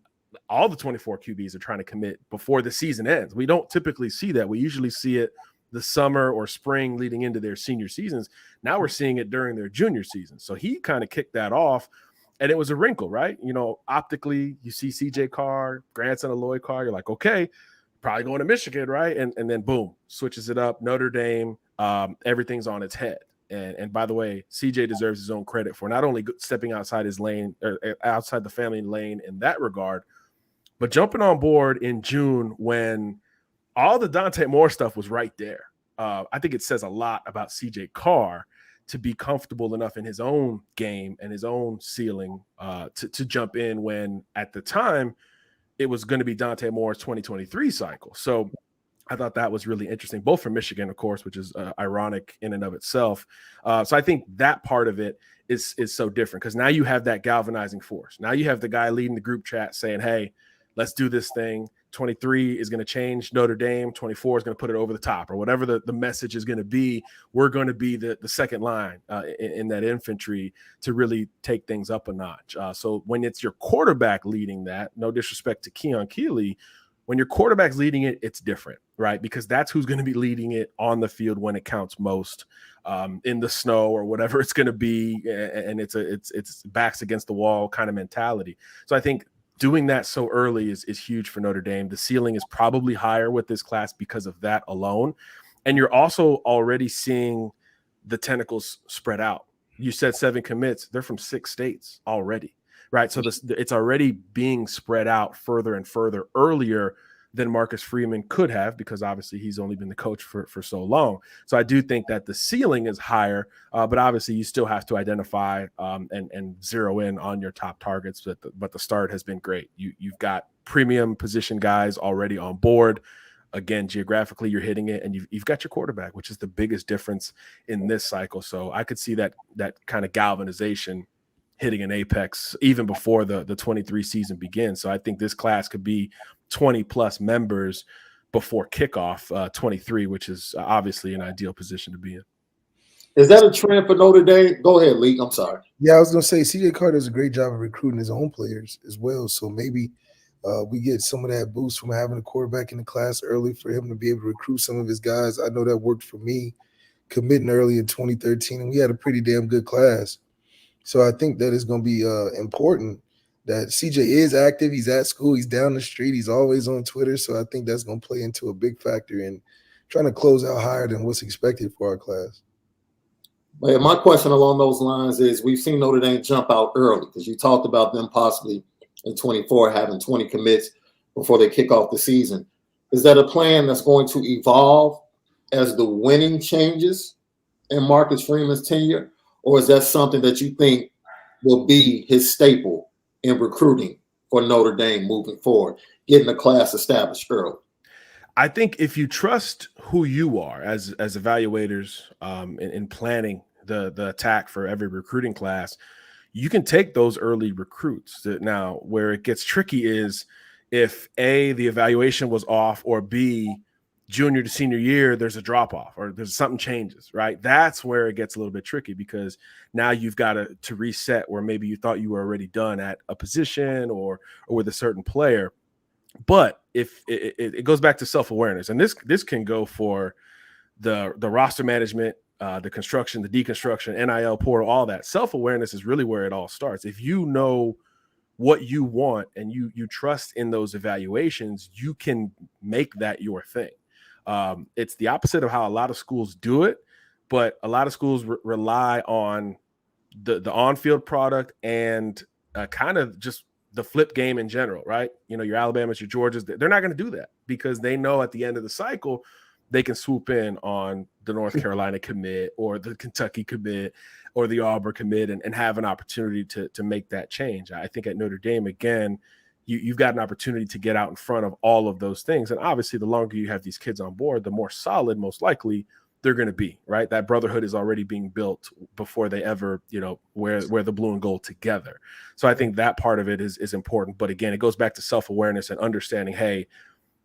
all the 24 QBs are trying to commit before the season ends. We don't typically see that. We usually see it the summer or spring leading into their senior seasons. Now we're seeing it during their junior season. So he kind of kicked that off, and it was a wrinkle, right? Optically, you see CJ Carr, grandson of Lloyd Carr, you're like, okay, probably going to Michigan, right? And then boom, switches it up. Notre Dame, everything's on its head. And by the way, CJ deserves his own credit for not only stepping outside his lane or outside the family lane in that regard, but jumping on board in June when all the Dante Moore stuff was right there. I think it says a lot about CJ Carr to be comfortable enough in his own game and his own ceiling to jump in when at the time it was going to be Dante Moore's 2023 cycle. So I thought that was really interesting, both for Michigan, of course, which is ironic in and of itself. So I think that part of it is so different because now you have that galvanizing force. Now you have the guy leading the group chat saying, hey, let's do this thing. 23 is going to change Notre Dame. 24 is going to put it over the top, or whatever the message is going to be. We're going to be the second line in that infantry to really take things up a notch. So when it's your quarterback leading that, no disrespect to Keon Keeley, when your quarterback's leading it, it's different, right? Because that's who's going to be leading it on the field when it counts most, in the snow or whatever it's going to be. And it's backs against the wall kind of mentality. So I think doing that so early is huge for Notre Dame. The ceiling is probably higher with this class because of that alone. And you're also already seeing the tentacles spread out. You said 7 commits. They're from 6 states already, right? So it's already being spread out further and further earlier than Marcus Freeman could have, because obviously he's only been the coach for so long. So I do think that the ceiling is higher, but obviously you still have to identify and zero in on your top targets. But the start has been great. You've got premium position guys already on board. Again, geographically, you're hitting it, and you've got your quarterback, which is the biggest difference in this cycle. So I could see that kind of galvanization hitting an apex even before the 23 season begins. So I think this class could be 20 plus members before kickoff 23, which is obviously an ideal position to be in.
Is that a trend for Notre Dame? Go ahead, Leak. I'm sorry.
Yeah, I was going to say CJ Carr does a great job of recruiting his own players as well. So maybe we get some of that boost from having a quarterback in the class early for him to be able to recruit some of his guys. I know that worked for me committing early in 2013, and we had a pretty damn good class. So I think that is going to be important that CJ is active. He's at school. He's down the street. He's always on Twitter. So I think that's going to play into a big factor in trying to close out higher than what's expected for our class.
But my question along those lines is, we've seen Notre Dame jump out early because you talked about them possibly in 24 having 20 commits before they kick off the season. Is that a plan that's going to evolve as the winning changes in Marcus Freeman's tenure? Or is that something that you think will be his staple in recruiting for Notre Dame moving forward, getting the class established early?
I think if you trust who you are as evaluators in planning the attack for every recruiting class, you can take those early recruits. Now, where it gets tricky is if A, the evaluation was off, or B, junior to senior year, there's a drop off or there's something changes, right? That's where it gets a little bit tricky, because now you've got to reset where maybe you thought you were already done at a position or with a certain player. But if it goes back to self-awareness, and this can go for the roster management, the construction, the deconstruction, NIL portal, all that. Self-awareness is really where it all starts. If you know what you want and you trust in those evaluations, you can make that your thing. It's the opposite of how a lot of schools do it, but a lot of schools rely on the on-field product and kind of just the flip game in general, right? You know, your Alabamas, your Georgias, they're not going to do that because they know at the end of the cycle, they can swoop in on the North Carolina commit or the Kentucky commit or the Auburn commit and have an opportunity to make that change. I think at Notre Dame, again, you've got an opportunity to get out in front of all of those things. And obviously, the longer you have these kids on board, the more solid, most likely, they're going to be, right? That brotherhood is already being built before they ever, you know, wear the blue and gold together. So I think that part of it is important. But again, it goes back to self-awareness and understanding, hey,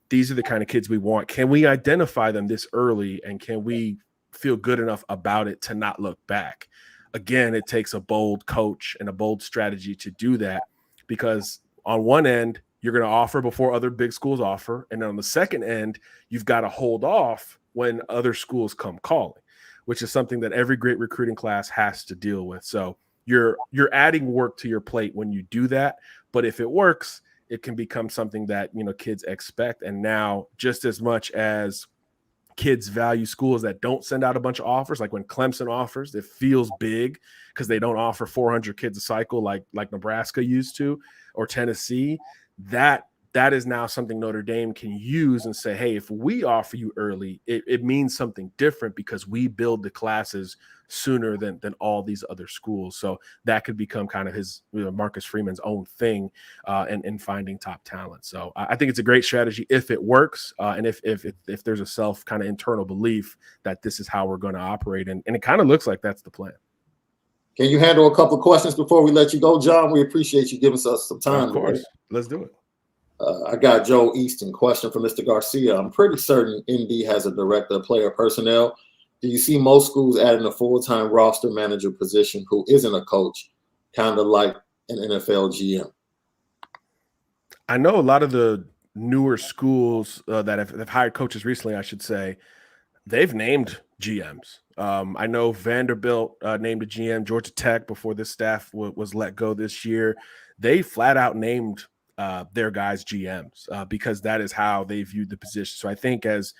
these are the kind of kids we want. Can we identify them this early? And can we feel good enough about it to not look back? Again, it takes a bold coach and a bold strategy to do that, because on one end, you're going to offer before other big schools offer. And then on the second end, you've got to hold off when other schools come calling, which is something that every great recruiting class has to deal with. So you're adding work to your plate when you do that. But if it works, it can become something that, you know, kids expect. And now, just as much as kids value schools that don't send out a bunch of offers, like when Clemson offers, it feels big because they don't offer 400 kids a cycle like Nebraska used to, or Tennessee. That is now something Notre Dame can use and say, hey, if we offer you early, it means something different because we build the classes sooner than all these other schools. So that could become kind of his, you know, Marcus Freeman's own thing in finding top talent. So I think it's a great strategy if it works, and if there's a self kind of internal belief that this is how we're going to operate. And it kind of looks like that's the plan.
Can you handle a couple of questions before we let you go, John? We appreciate you giving us some time.
Of course. Let's do it.
I got Joe Easton question for Mr. Garcia. I'm pretty certain ND has a director of player personnel. Do you see most schools adding a full-time roster manager position who isn't a coach, kind of like an NFL GM?
I know a lot of the newer schools that have hired coaches recently, I should say, they've named GMs. I know Vanderbilt named a GM, Georgia Tech, before this staff was let go this year. They flat out named their guys GMs because that is how they viewed the position. So I think as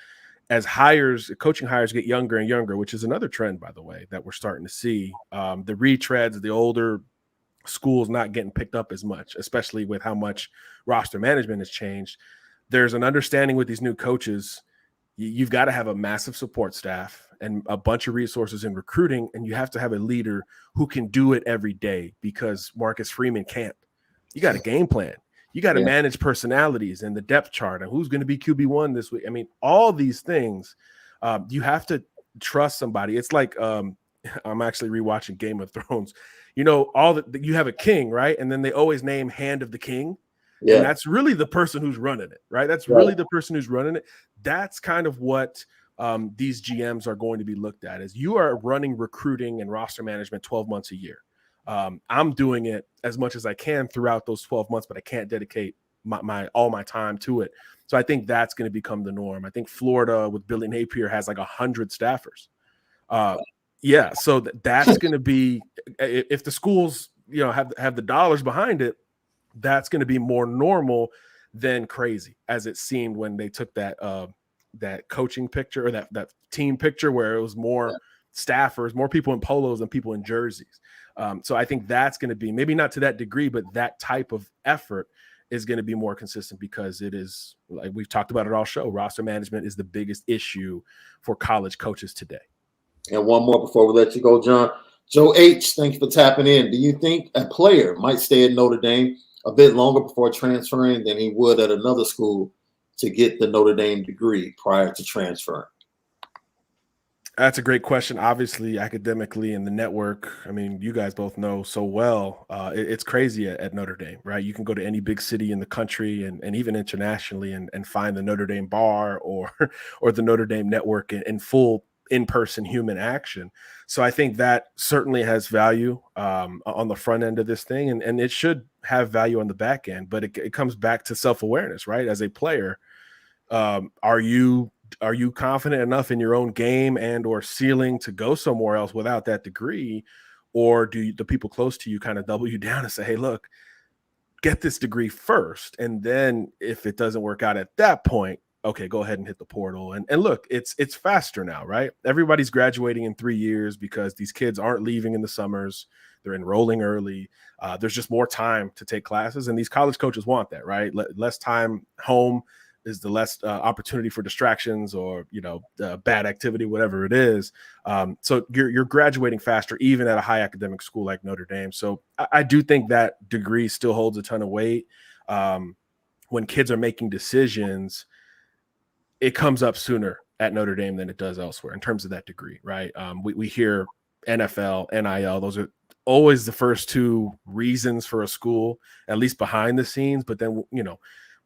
coaching hires get younger and younger, which is another trend, by the way, that we're starting to see, the retreads, the older schools not getting picked up as much, especially with how much roster management has changed. There's an understanding with these new coaches. You've got to have a massive support staff and a bunch of resources in recruiting, and you have to have a leader who can do it every day, because Marcus Freeman can't. You got a game plan. You got to manage personalities and the depth chart and who's going to be QB1 this week. I mean, all these things, you have to trust somebody. It's like I'm actually rewatching Game of Thrones. You know, you have a king, right? And then they always name Hand of the King. Yeah. And that's really the person who's running it, right? That's really the person who's running it. That's kind of what these GMs are going to be looked at, as you are running recruiting and roster management 12 months a year. I'm doing it as much as I can throughout those 12 months, but I can't dedicate all my time to it. So I think that's going to become the norm. I think Florida with Billy Napier has like 100 staffers. So that's going to be, if the schools, you know, have the dollars behind it, that's going to be more normal than crazy, as it seemed when they took that coaching picture, or that team picture where it was more staffers, more people in polos than people in jerseys. So I think that's going to be, maybe not to that degree, but that type of effort is going to be more consistent, because it is, like we've talked about it all show, roster management is the biggest issue for college coaches today.
And one more before we let you go, John. Joe H., thank you for tapping in. Do you think a player might stay at Notre Dame a bit longer before transferring than he would at another school to get the Notre Dame degree prior to transferring?
That's a great question. Obviously, academically in the network, I mean, you guys both know so well, it's crazy at Notre Dame, right? You can go to any big city in the country and even internationally and find the Notre Dame bar or the Notre Dame network in full in-person human action. So I think that certainly has value on the front end of this thing, and it should have value on the back end. But it comes back to self-awareness, right? As a player, are you confident enough in your own game and or ceiling to go somewhere else without that degree? Or do the people close to you kind of double you down and say, hey, look, get this degree first, and then if it doesn't work out at that point, okay, go ahead and hit the portal. And look, it's faster now, right? Everybody's graduating in 3 years because these kids aren't leaving in the summers. They're enrolling early. There's just more time to take classes, and these college coaches want that, right? Less time home is the less opportunity for distractions or bad activity, whatever it is. So you're graduating faster, even at a high academic school like Notre Dame. So I do think that degree still holds a ton of weight. When kids are making decisions, it comes up sooner at Notre Dame than it does elsewhere in terms of that degree, right? We hear NFL, NIL, those are always the first two reasons for a school, at least behind the scenes. But then,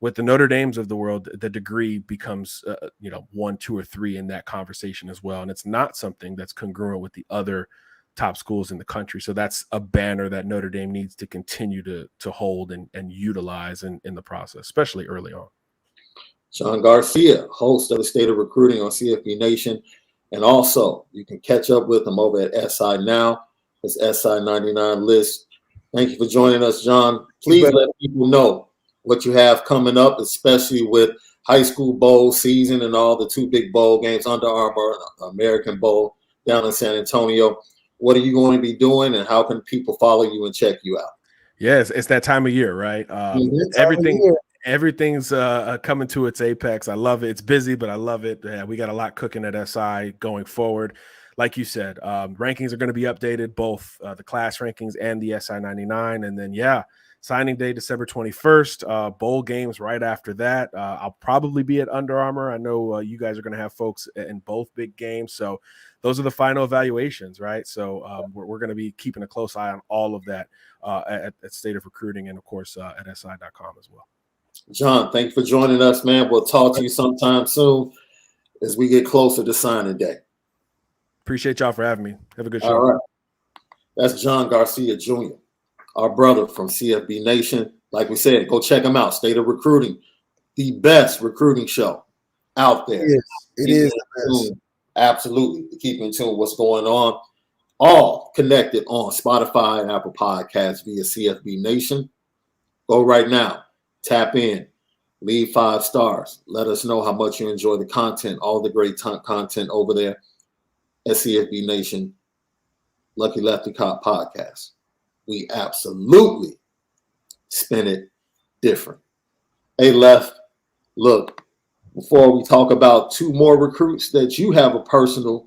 with the Notre Dames of the world, the degree becomes, 1, 2, or 3 in that conversation as well. And it's not something that's congruent with the other top schools in the country. So that's a banner that Notre Dame needs to continue to hold and utilize in the process, especially early on.
Shaun Garcia, host of the State of Recruiting on CFB Nation. And also, you can catch up with him over at SI Now. It's SI 99 list. Thank you for joining us, John. Please let people know what you have coming up, especially with high school bowl season and all the 2 big bowl games, Under Armour, American Bowl down in San Antonio. What are you going to be doing, and how can people follow you and check you out?
Yes, it's that time of year, right? Everything's coming to its apex. I love it. It's busy, but I love it. We got a lot cooking at SI going forward. Like you said, rankings are going to be updated, both the class rankings and the SI 99. And then, signing day, December 21st, bowl games right after that. I'll probably be at Under Armour. I know you guys are going to have folks in both big games. So those are the final evaluations, right? So we're going to be keeping a close eye on all of that at State of Recruiting and, of course, at SI.com as well.
John, thank you for joining us, man. We'll talk to you sometime soon as we get closer to signing day.
Appreciate y'all for having me. Have a good show.
All right. That's John Garcia Jr., our brother from CFB Nation. Like we said, go check him out. State of Recruiting, the best recruiting show out there.
Yes, it is the best.
Absolutely. To keep in tune with what's going on. All connected on Spotify and Apple Podcasts via CFB Nation. Go right now. Tap in. Leave 5 stars. Let us know how much you enjoy the content, all the great content over there at CFB Nation, Lucky Lefty Cop Podcast. We absolutely spin it different. Hey, Left, look, before we talk about 2 more recruits that you have personal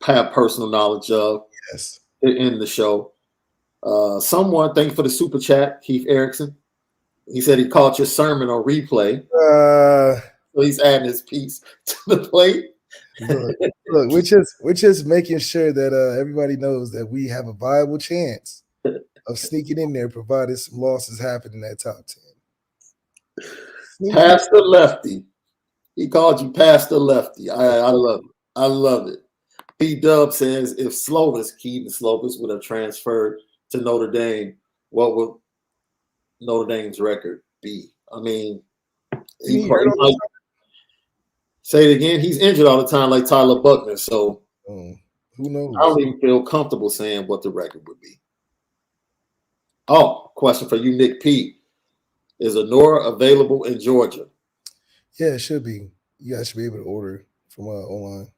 knowledge of,
Yes,
in the show, someone, thank you for the super chat, Keith Erickson. He said he caught your sermon on replay. So he's adding his piece to the plate.
Look, we're just making sure that everybody knows that we have a viable chance of sneaking in there, provided some losses happen in that top 10.
Pastor Lefty. He called you Pastor Lefty. I love it. I love it. P-Dub says, if Keaton Slovis would have transferred to Notre Dame, what would Notre Dame's record be? I mean, say it again. He's injured all the time, like Tyler Buckner. So
who knows?
I don't even feel comfortable saying what the record would be. Oh, question for you, Nick P. Is Onora available in Georgia?
Yeah, it should be. You guys should be able to order from online.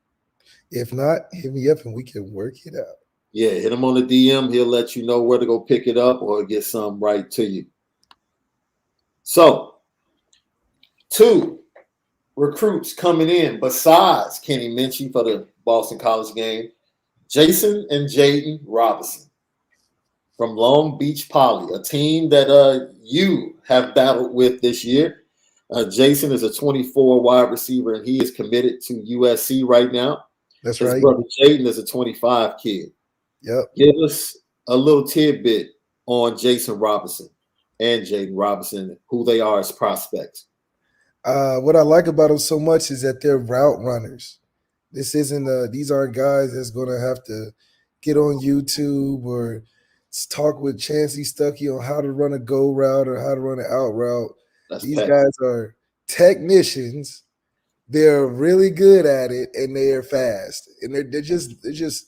If not, hit me up and we can work it out.
Yeah, hit him on the DM. He'll let you know where to go pick it up or get some right to you. So, 2 recruits coming in besides Kenny Minchie for the Boston College game, Jason and Jaden Robinson from Long Beach Poly, a team that you have battled with this year. Jason is a 24 wide receiver, and he is committed to USC right now.
That's
His
right.
brother Jaden is a 25 kid.
Yep.
Give us a little tidbit on Jason Robinson and Jaden Robinson, who they are as prospects.
What I like about them so much is that they're route runners. This isn't these aren't guys that's going to have to get on YouTube or talk with Chancey Stuckey on how to run a go route or how to run an out route. These guys are technicians. They're really good at it, and they are fast. And they're just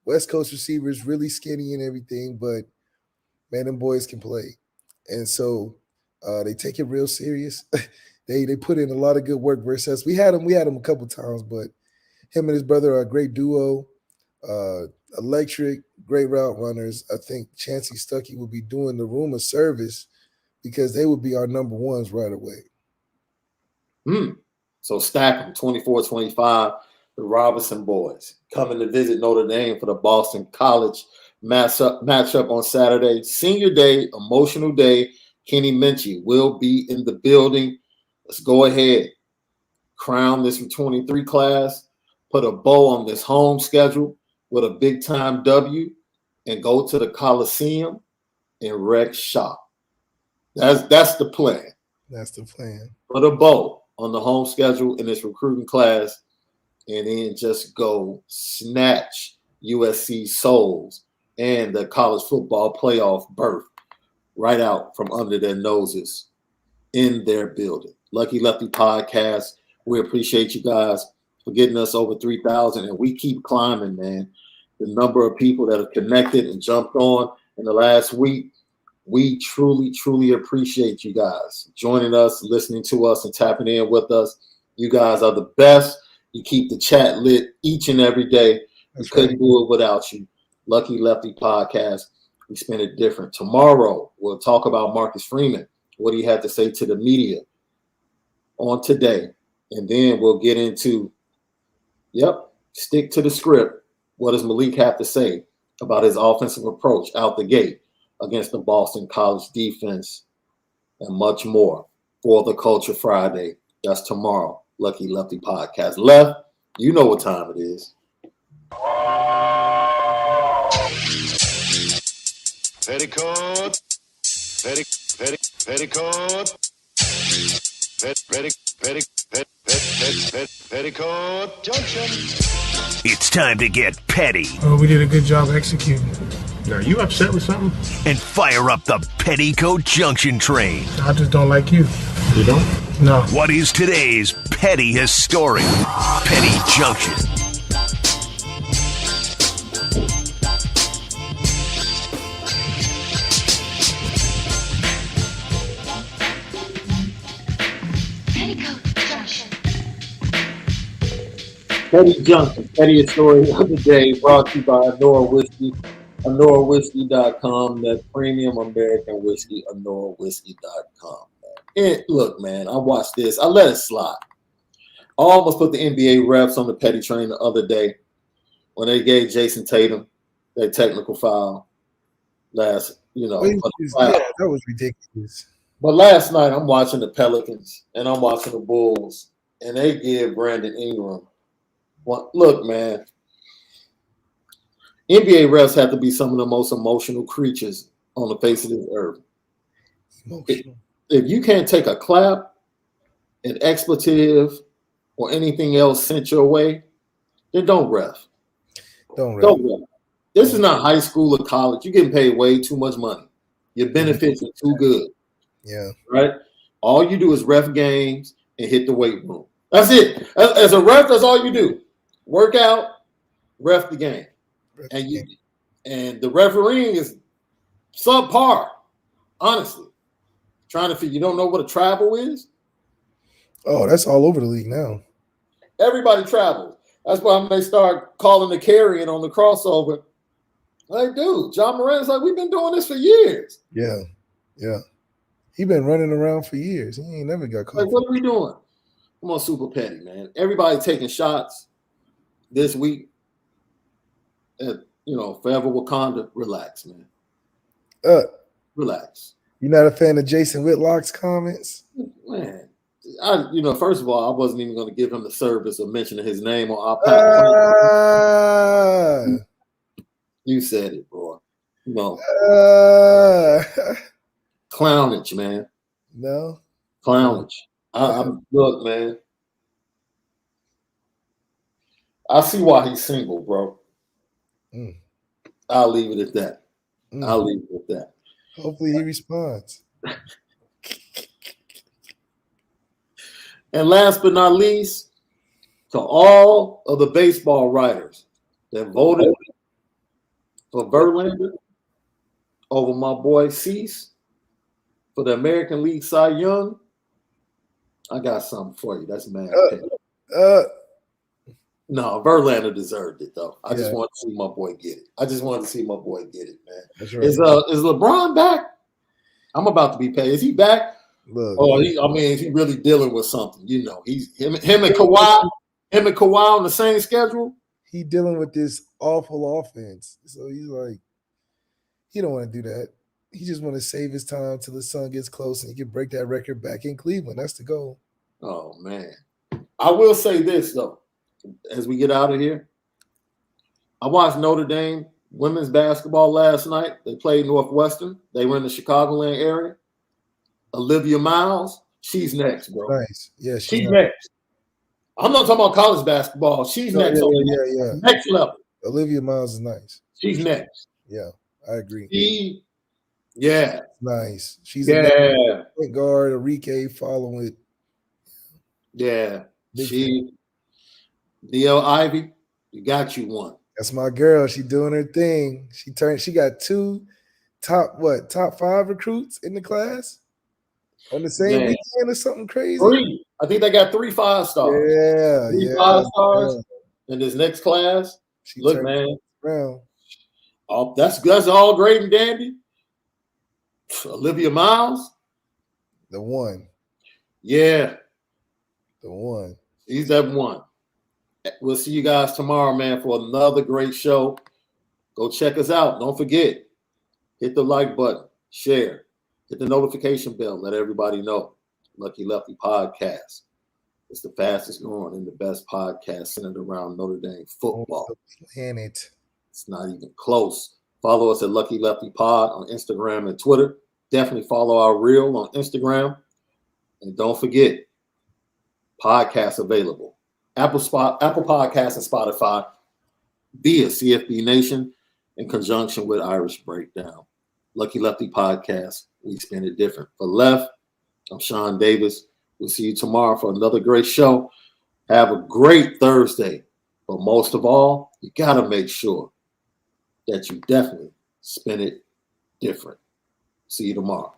West Coast receivers, really skinny and everything, but man, them boys can play. And so they take it real serious. They put in a lot of good work versus us. We had him a couple times, but him and his brother are a great duo. Electric, great route runners. I think Chancey Stuckey would be doing the room a service because they would be our number ones right away.
So stack them 24-25. The Robinson boys coming to visit Notre Dame for the Boston College matchup on Saturday. Senior day, emotional day. Kenny Minchie will be in the building. Let's go ahead, crown this 23 class, put a bow on this home schedule with a big-time W, and go to the Coliseum and wreck shop. That's the plan.
That's the plan.
Put a bow on the home schedule in this recruiting class, and then just go snatch USC souls and the college football playoff berth right out from under their noses in their building. Lucky Lefty Podcast. We appreciate you guys for getting us over 3,000, and we keep climbing, man. The number of people that have connected and jumped on in the last week, we truly, truly appreciate you guys joining us, listening to us, and tapping in with us. You guys are the best. You keep the chat lit each and every day. We couldn't do it without you. Lucky Lefty Podcast. We spin it different. Tomorrow, we'll talk about Marcus Freeman, what he had to say to the media on today. And then we'll get into, stick to the script. What does Malik have to say about his offensive approach out the gate against the Boston College defense, and much more for the Culture Friday. That's tomorrow. Lucky Lefty Podcast. Left, you know what time it is.
Petticoat. Petticoat Junction.
It's time to get petty.
Oh, we did a good job executing.
Are you upset with something?
And fire up the Petticoat Junction train.
I just don't like you.
You don't?
No.
What is today's pettiest story? Petty Junction.
Petty Junction, pettiest story of the day, brought to you by Onora Whiskey, OnoraWhiskey.com, that premium American whiskey, OnoraWhiskey.com. And look, man, I watched this. I let it slide. I almost put the NBA refs on the petty train the other day when they gave Jason Tatum that technical foul
that was ridiculous.
But last night, I'm watching the Pelicans and I'm watching the Bulls, and they give Brandon Ingram. Well, look, man, NBA refs have to be some of the most emotional creatures on the face of this earth. If you can't take a clap, an expletive, or anything else sent your way, then don't ref. Don't ref. This is not high school or college. You're getting paid way too much money. Your benefits are too good.
Yeah.
Right? All you do is ref games and hit the weight room. That's it. As a ref, that's all you do. Work out, ref the game. And the refereeing is subpar, honestly. Trying to figure, you don't know what a travel is?
Oh, that's all over the league now.
Everybody travels. That's why they start calling the carrying on the crossover. Like, dude, John Moran's like, we've been doing this for years.
Yeah. He been running around for years. He ain't never got caught.
Like, what are we doing? Come on, super petty, man. Everybody taking shots this week. Forever Wakanda. Relax, man. Relax.
You're not a fan of Jason Whitlock's comments?
Man, first of all, I wasn't even going to give him the service of mentioning his name on our podcast. You said it, bro. Clownage, man.
No.
Clownage. Look, man. I see why he's single, bro. I'll leave it at that.
Hopefully he responds.
And last but not least, to all of the baseball writers that voted for Verlander over my boy Cease for the American League Cy Young, I got something for you. That's mad.
Uh,
No, Verlander deserved it though. I just
Yeah.
wanted to see my boy get it. That's right.
That's right.
Is LeBron back? I'm about to be paid. Is he back?
Look,
Is he really dealing with something? You know, he's him and Kawhi on the same schedule.
he dealing with this awful offense. So he's like, he don't want to do that. He just want to save his time till the sun gets close and he can break that record back in Cleveland. That's the goal.
Oh man. I will say this though, as we get out of here. I watched Notre Dame women's basketball last night. They played Northwestern. They were in the Chicagoland area. Olivia Miles, she's next, bro.
Nice. Yeah,
She's next. I'm not talking about college basketball. She's next.
Yeah.
Next level.
Olivia Miles is nice.
She's next.
Yeah, I agree. Nice. She's a point guard. Enrique following it.
Yeah. Neil Ivy, you got you one.
That's my girl. She doing her thing. She got 2 top 5 recruits in the class on the same weekend or something crazy.
3. I think they got 3 5-stars.
Yeah.
3 5-stars in this next class. Look, man.
Around.
That's all great and dandy. Olivia Miles.
The one.
Yeah.
The one.
He's that one. We'll see you guys tomorrow, man, for another great show. Go check us out. Don't forget, hit the like button, share, hit the notification bell, let everybody know. Lucky Lefty Podcast. It's the fastest growing and the best podcast centered around Notre Dame football.
Planet.
It's not even close. Follow us at Lucky Lefty Pod on Instagram and Twitter. Definitely follow our reel on Instagram. And don't forget, podcasts available. Apple Podcasts and Spotify via CFB Nation in conjunction with Irish Breakdown. Lucky Lefty Podcast. We spin it different. For Left, I'm Shaun Davis. We'll see you tomorrow for another great show. Have a great Thursday. But most of all, you got to make sure that you definitely spin it different. See you tomorrow.